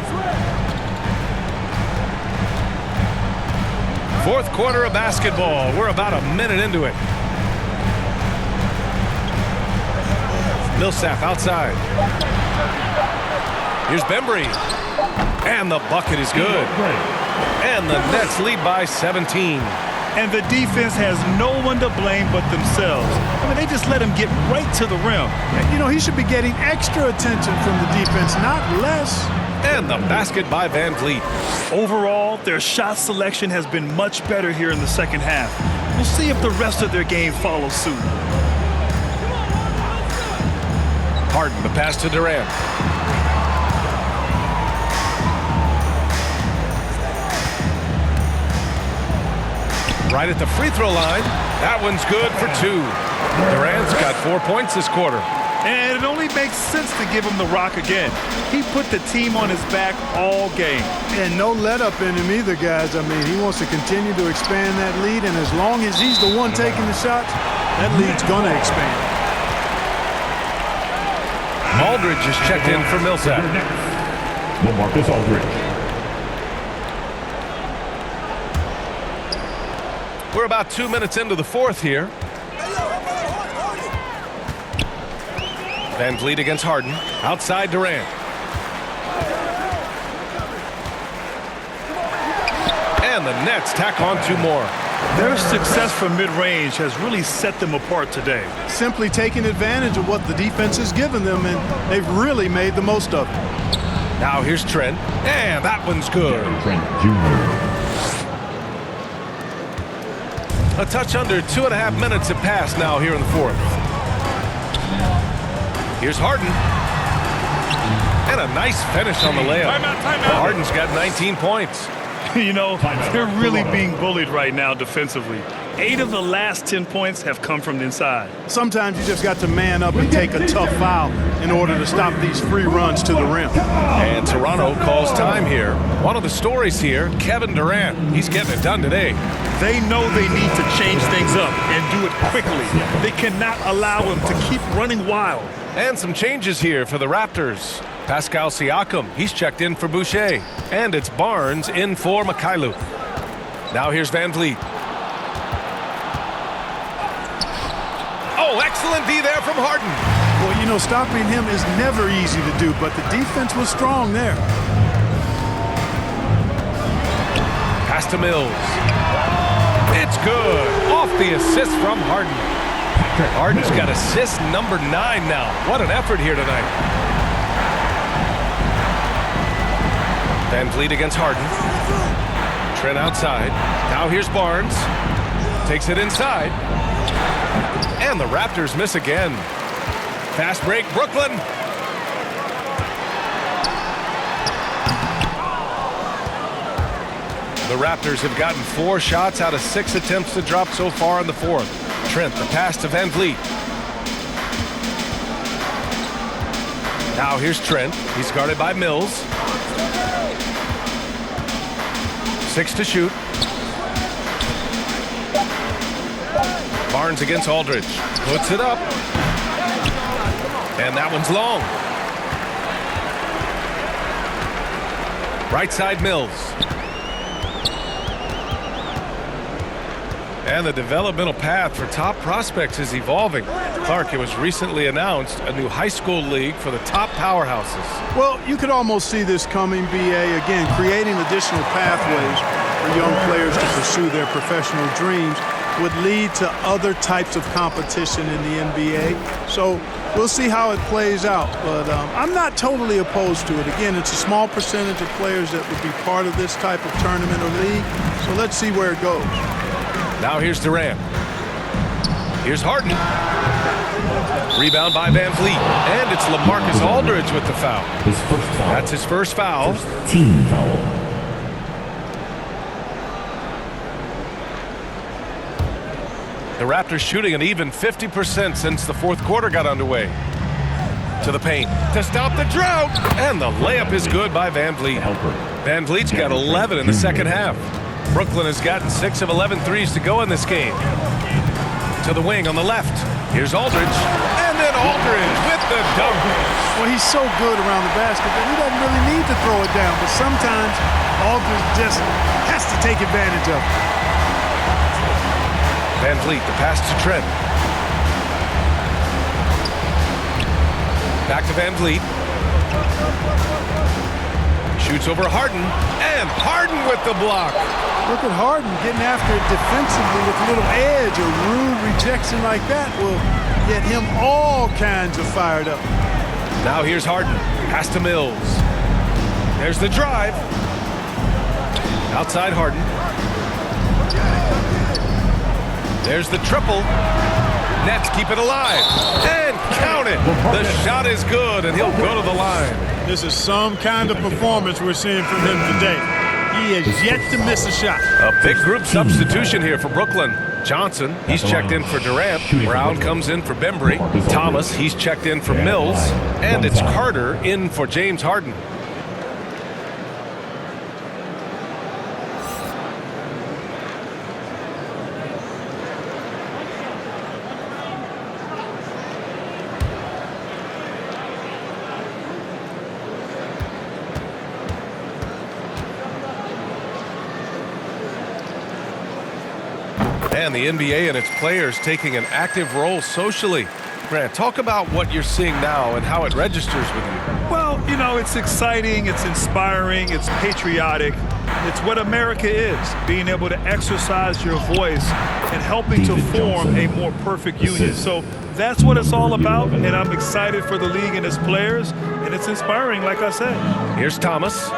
Fourth quarter of basketball. We're about a minute into it. Millsap outside. Here's Bembry. And the bucket is good. And the Nets lead by 17. And the defense has no one to blame but themselves. I mean, they just let him get right to the rim. You know, he should be getting extra attention from the defense, not less. And the basket by Van Vliet. Overall, their shot selection has been much better here in the second half. We'll see if the rest of their game follows suit. Harden, the pass to Durant. Right at the free throw line. That one's good for 2. Durant's got 4 points this quarter. And it only makes sense to give him the rock again. He put the team on his back all game. And no let up in him either, guys. I mean, he wants to continue to expand that lead, and as long as he's the one taking the shots, that lead's going to expand. Aldridge is checked in for Millsap. LaMarcus Aldridge. We're about 2 minutes into the fourth here. Van Vliet against Harden. Outside Durant. And the Nets tack on 2 more. Their success from mid-range has really set them apart today. Simply taking advantage of what the defense has given them, and they've really made the most of it. Now here's Trent. And that one's good. Trent Jr. A touch under 2.5 minutes have passed now here in the fourth. Here's Harden. And a nice finish on the layup. Timeout. Harden's got 19 points. You know, they're really being bullied right now defensively. 8 of the last 10 points have come from the inside. Sometimes you just got to man up and take a tough foul in order to stop these free runs to the rim. And Toronto calls time here. One of the stories here, Kevin Durant. He's getting it done today. They know they need to change things up and do it quickly. They cannot allow him to keep running wild. And some changes here for the Raptors. Pascal Siakam, he's checked in for Boucher. And it's Barnes in for Mikhailuk. Now here's Van Vliet. Oh, excellent D there from Harden. Well, you know, stopping him is never easy to do, but the defense was strong there. Pass to Mills. It's good. Off the assist from Harden. Harden's got assist number 9 now. What an effort here tonight. Van Vliet against Harden. Trent outside. Now here's Barnes. Takes it inside. And the Raptors miss again. Fast break, Brooklyn. The Raptors have gotten 4 shots out of 6 attempts to drop so far in the fourth. Trent, the pass to Van Vliet. Now here's Trent. He's guarded by Mills. 6 to shoot. Barnes against Aldridge. Puts it up. And that one's long. Right side Mills. And the developmental path for top prospects is evolving. Clark, it was recently announced a new high school league for the top powerhouses. Well, you could almost see this coming, BA, again, creating additional pathways for young players to pursue their professional dreams would lead to other types of competition in the NBA. So we'll see how it plays out. But I'm not totally opposed to it. Again, it's a small percentage of players that would be part of this type of tournament or league. So let's see where it goes. Now here's Durant. Here's Harden. Rebound by Van Vliet. And it's LaMarcus Aldridge with the foul. His first foul. That's his first foul. Team foul. The Raptors shooting an even 50% since the fourth quarter got underway. To the paint to stop the drought. And the layup is good by Van Vliet. Van Vliet's got 11 in the second half. Brooklyn has gotten 6 of 11 threes to go in this game. To the wing on the left. Here's Aldridge. And then Aldridge with the dunk. Well, he's so good around the basket that he doesn't really need to throw it down. But sometimes Aldridge just has to take advantage of it. Van Vliet, the pass to Trent. Back to Van Vliet. Shoots over Harden, and Harden with the block. Look at Harden getting after it defensively with a little edge. A rude rejection like that will get him all kinds of fired up. Now here's Harden. Pass to Mills. There's the drive. Outside Harden. There's the triple. Nets keep it alive. And count it. The shot is good, and he'll go to the line. This is some kind of performance we're seeing from him today. He has yet to miss a shot. A big group substitution here for Brooklyn. Johnson, he's checked in for Durant. Brown comes in for Bembry. Thomas, he's checked in for Mills. And it's Carter in for James Harden. And the NBA and its players taking an active role socially. Grant, talk about what you're seeing now and how it registers with you. Well, you know, it's exciting, it's inspiring, it's patriotic. It's what America is, being able to exercise your voice and helping to form a more perfect union. So that's what it's all about, and I'm excited for the league and its players, and it's inspiring, like I said. Here's Thomas,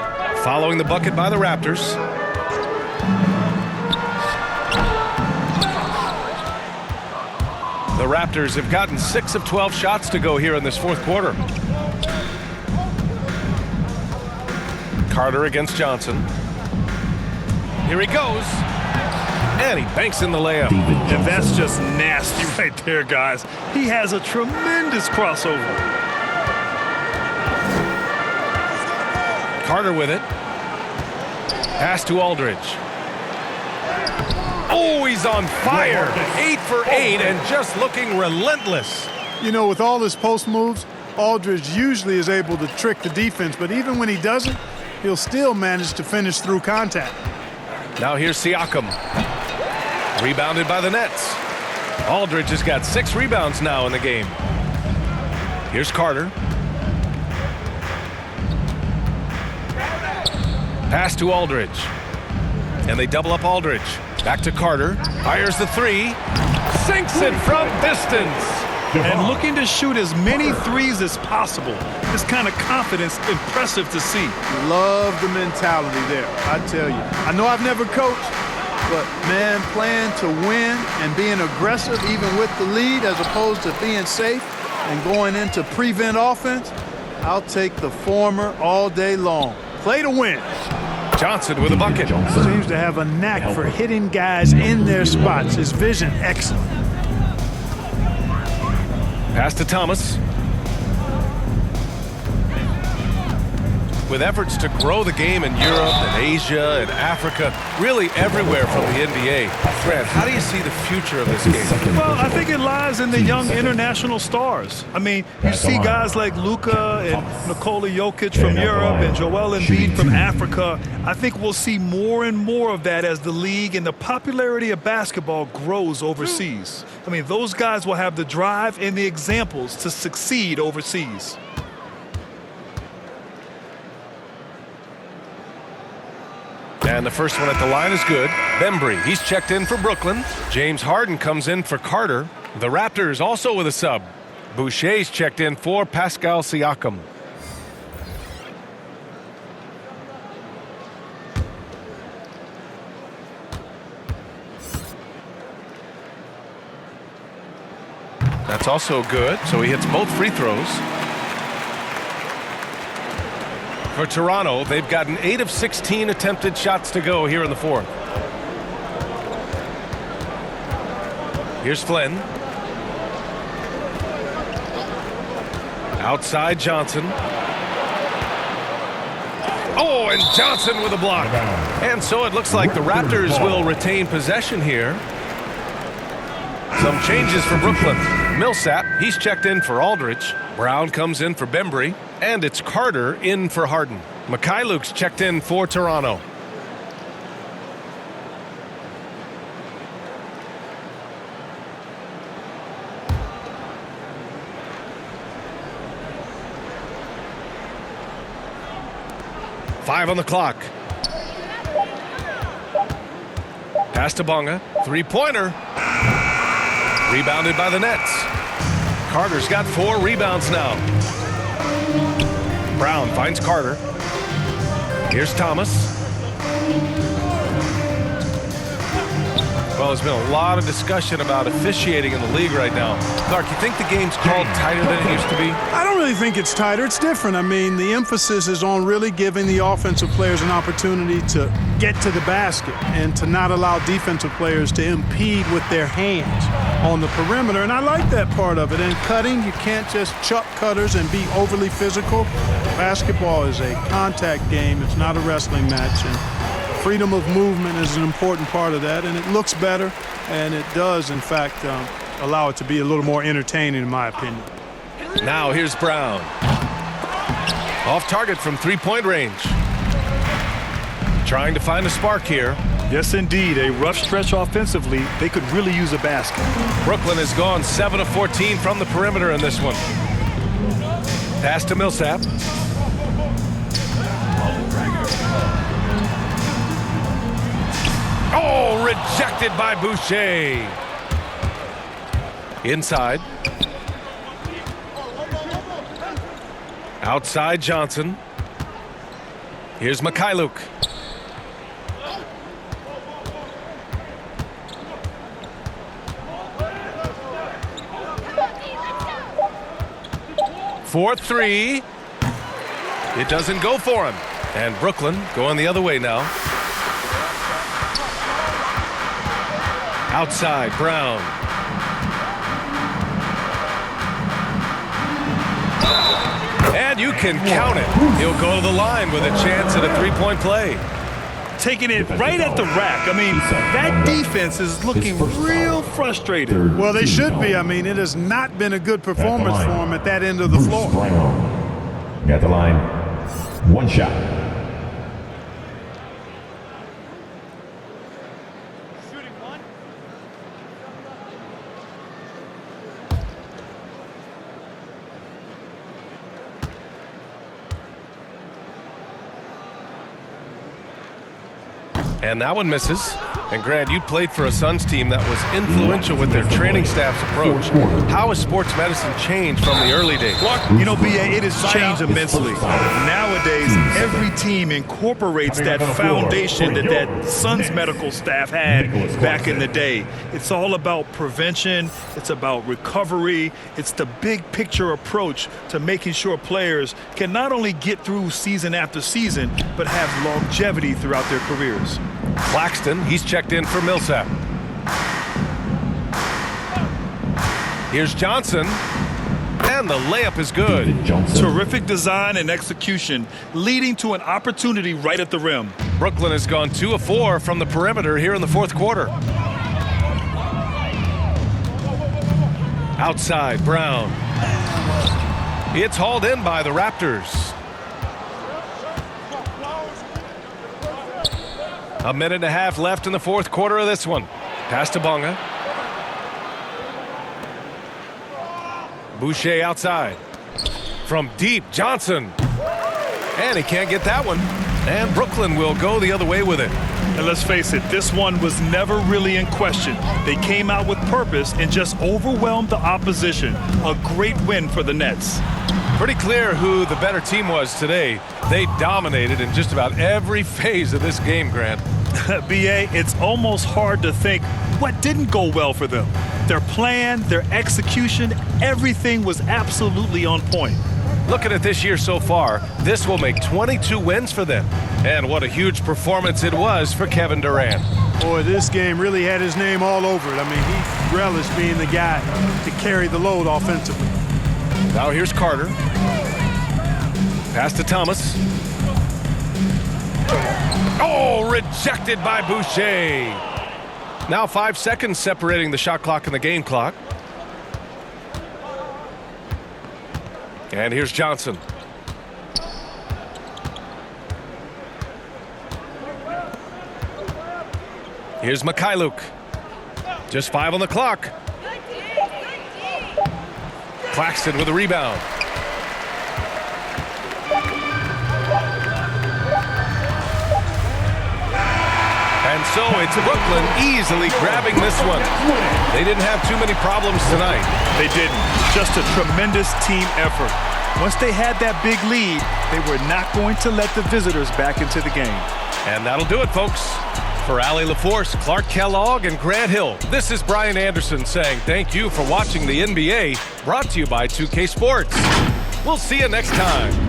following the bucket by the Raptors. The Raptors have gotten 6 of 12 shots to go here in this fourth quarter. Carter against Johnson. Here he goes. And he banks in the layup. And that's just nasty right there, guys. He has a tremendous crossover. Carter with it. Pass to Aldridge. Oh, he's on fire. 8 for 8 and just looking relentless. You know, with all his post moves, Aldridge usually is able to trick the defense, but even when he doesn't, he'll still manage to finish through contact. Now here's Siakam. Rebounded by the Nets. Aldridge has got 6 rebounds now in the game. Here's Carter. Pass to Aldridge. And they double up Aldridge. Back to Carter. Fires the three. Sinks it from distance. And looking to shoot as many threes as possible. This kind of confidence, impressive to see. Love the mentality there, I tell you. I know I've never coached, but man, playing to win and being aggressive even with the lead as opposed to being safe and going into prevent offense, I'll take the former all day long. Play to win. Johnson with a bucket. Seems to have a knack for hitting guys in their spots. His vision, excellent. Pass to Thomas. With efforts to grow the game in Europe and Asia and Africa, really everywhere from the NBA. Grant, how do you see the future of this game? Well, I think it lies in the young international stars. I mean, you see guys like Luka and Nikola Jokic from Europe and Joel Embiid from Africa. I think we'll see more and more of that as the league and the popularity of basketball grows overseas. I mean, those guys will have the drive and the examples to succeed overseas. And the first one at the line is good. Bembry, he's checked in for Brooklyn. James Harden comes in for Carter. The Raptors also with a sub. Boucher's checked in for Pascal Siakam. That's also good, so he hits both free throws. For Toronto, they've gotten 8 of 16 attempted shots to go here in the fourth. Here's Flynn. Outside Johnson. Oh, and Johnson with a block. And so it looks like the Raptors will retain possession here. Some changes for Brooklyn. Millsap, he's checked in for Aldridge. Brown comes in for Bembry. And it's Carter in for Harden. Mikhailuk's checked in for Toronto. Five on the clock. Pass to Bonga. Three-pointer. Rebounded by the Nets. Carter's got 4 rebounds now. Brown finds Carter. Here's Thomas. Well, there's been a lot of discussion about officiating in the league right now. Clark, you think the game's called tighter than it used to be? I don't really think it's tighter. It's different. I mean, the emphasis is on really giving the offensive players an opportunity to get to the basket and to not allow defensive players to impede with their hands on the perimeter. And I like that part of it. And cutting, you can't just chuck cutters and be overly physical. Basketball is a contact game. It's not a wrestling match. And freedom of movement is an important part of that, and it looks better, and it does, in fact, allow it to be a little more entertaining, in my opinion. Now here's Brown. Off target from three-point range. Trying to find a spark here. Yes, indeed. A rough stretch offensively. They could really use a basket. Brooklyn has gone 7 of 14 from the perimeter in this one. Pass to Millsap. Oh, rejected by Boucher. Inside. Outside Johnson. Here's Mikhailuk. For three. It doesn't go for him. And Brooklyn going the other way now. Outside, Brown. And you can count it. He'll go to the line with a chance at a three-point play. Taking it right at the rack. I mean, that defense is looking real frustrated. Well, they should be. I mean, it has not been a good performance for him at that end of the floor. At the line, one shot. And that one misses. And Grant, you played for a Suns team that was influential with their training staff's approach. How has sports medicine changed from the early days? You know, BA, it has changed immensely. Nowadays, every team incorporates that foundation that Suns medical staff had back in the day. It's all about prevention. It's about recovery. It's the big picture approach to making sure players can not only get through season after season, but have longevity throughout their careers. Claxton, he's checked in for Millsap. Here's Johnson, and the layup is good. Terrific design and execution, leading to an opportunity right at the rim. Brooklyn has gone 2 of 4 from the perimeter here in the fourth quarter. Outside, Brown. It's hauled in by the Raptors. A minute and a half left in the fourth quarter of this one. Pass to Bonga. Boucher outside. From deep, Johnson. And he can't get that one. And Brooklyn will go the other way with it. And let's face it, this one was never really in question. They came out with purpose and just overwhelmed the opposition. A great win for the Nets. Pretty clear who the better team was today. They dominated in just about every phase of this game, Grant. BA, it's almost hard to think what didn't go well for them. Their plan, their execution, everything was absolutely on point. Looking at this year so far, this will make 22 wins for them. And what a huge performance it was for Kevin Durant. Boy, this game really had his name all over it. I mean, he relished being the guy to carry the load offensively. Now here's Carter. Pass to Thomas. Oh, rejected by Boucher. Now 5 seconds separating the shot clock and the game clock. And here's Johnson. Here's Mikhailuk. Just 5 on the clock. Claxton with a rebound. And so it's Brooklyn easily grabbing this one. They didn't have too many problems tonight. They didn't. Just a tremendous team effort. Once they had that big lead, they were not going to let the visitors back into the game. And that'll do it, folks. For Allie LaForce, Clark Kellogg, and Grant Hill, this is Brian Anderson saying thank you for watching the NBA, brought to you by 2K Sports. We'll see you next time.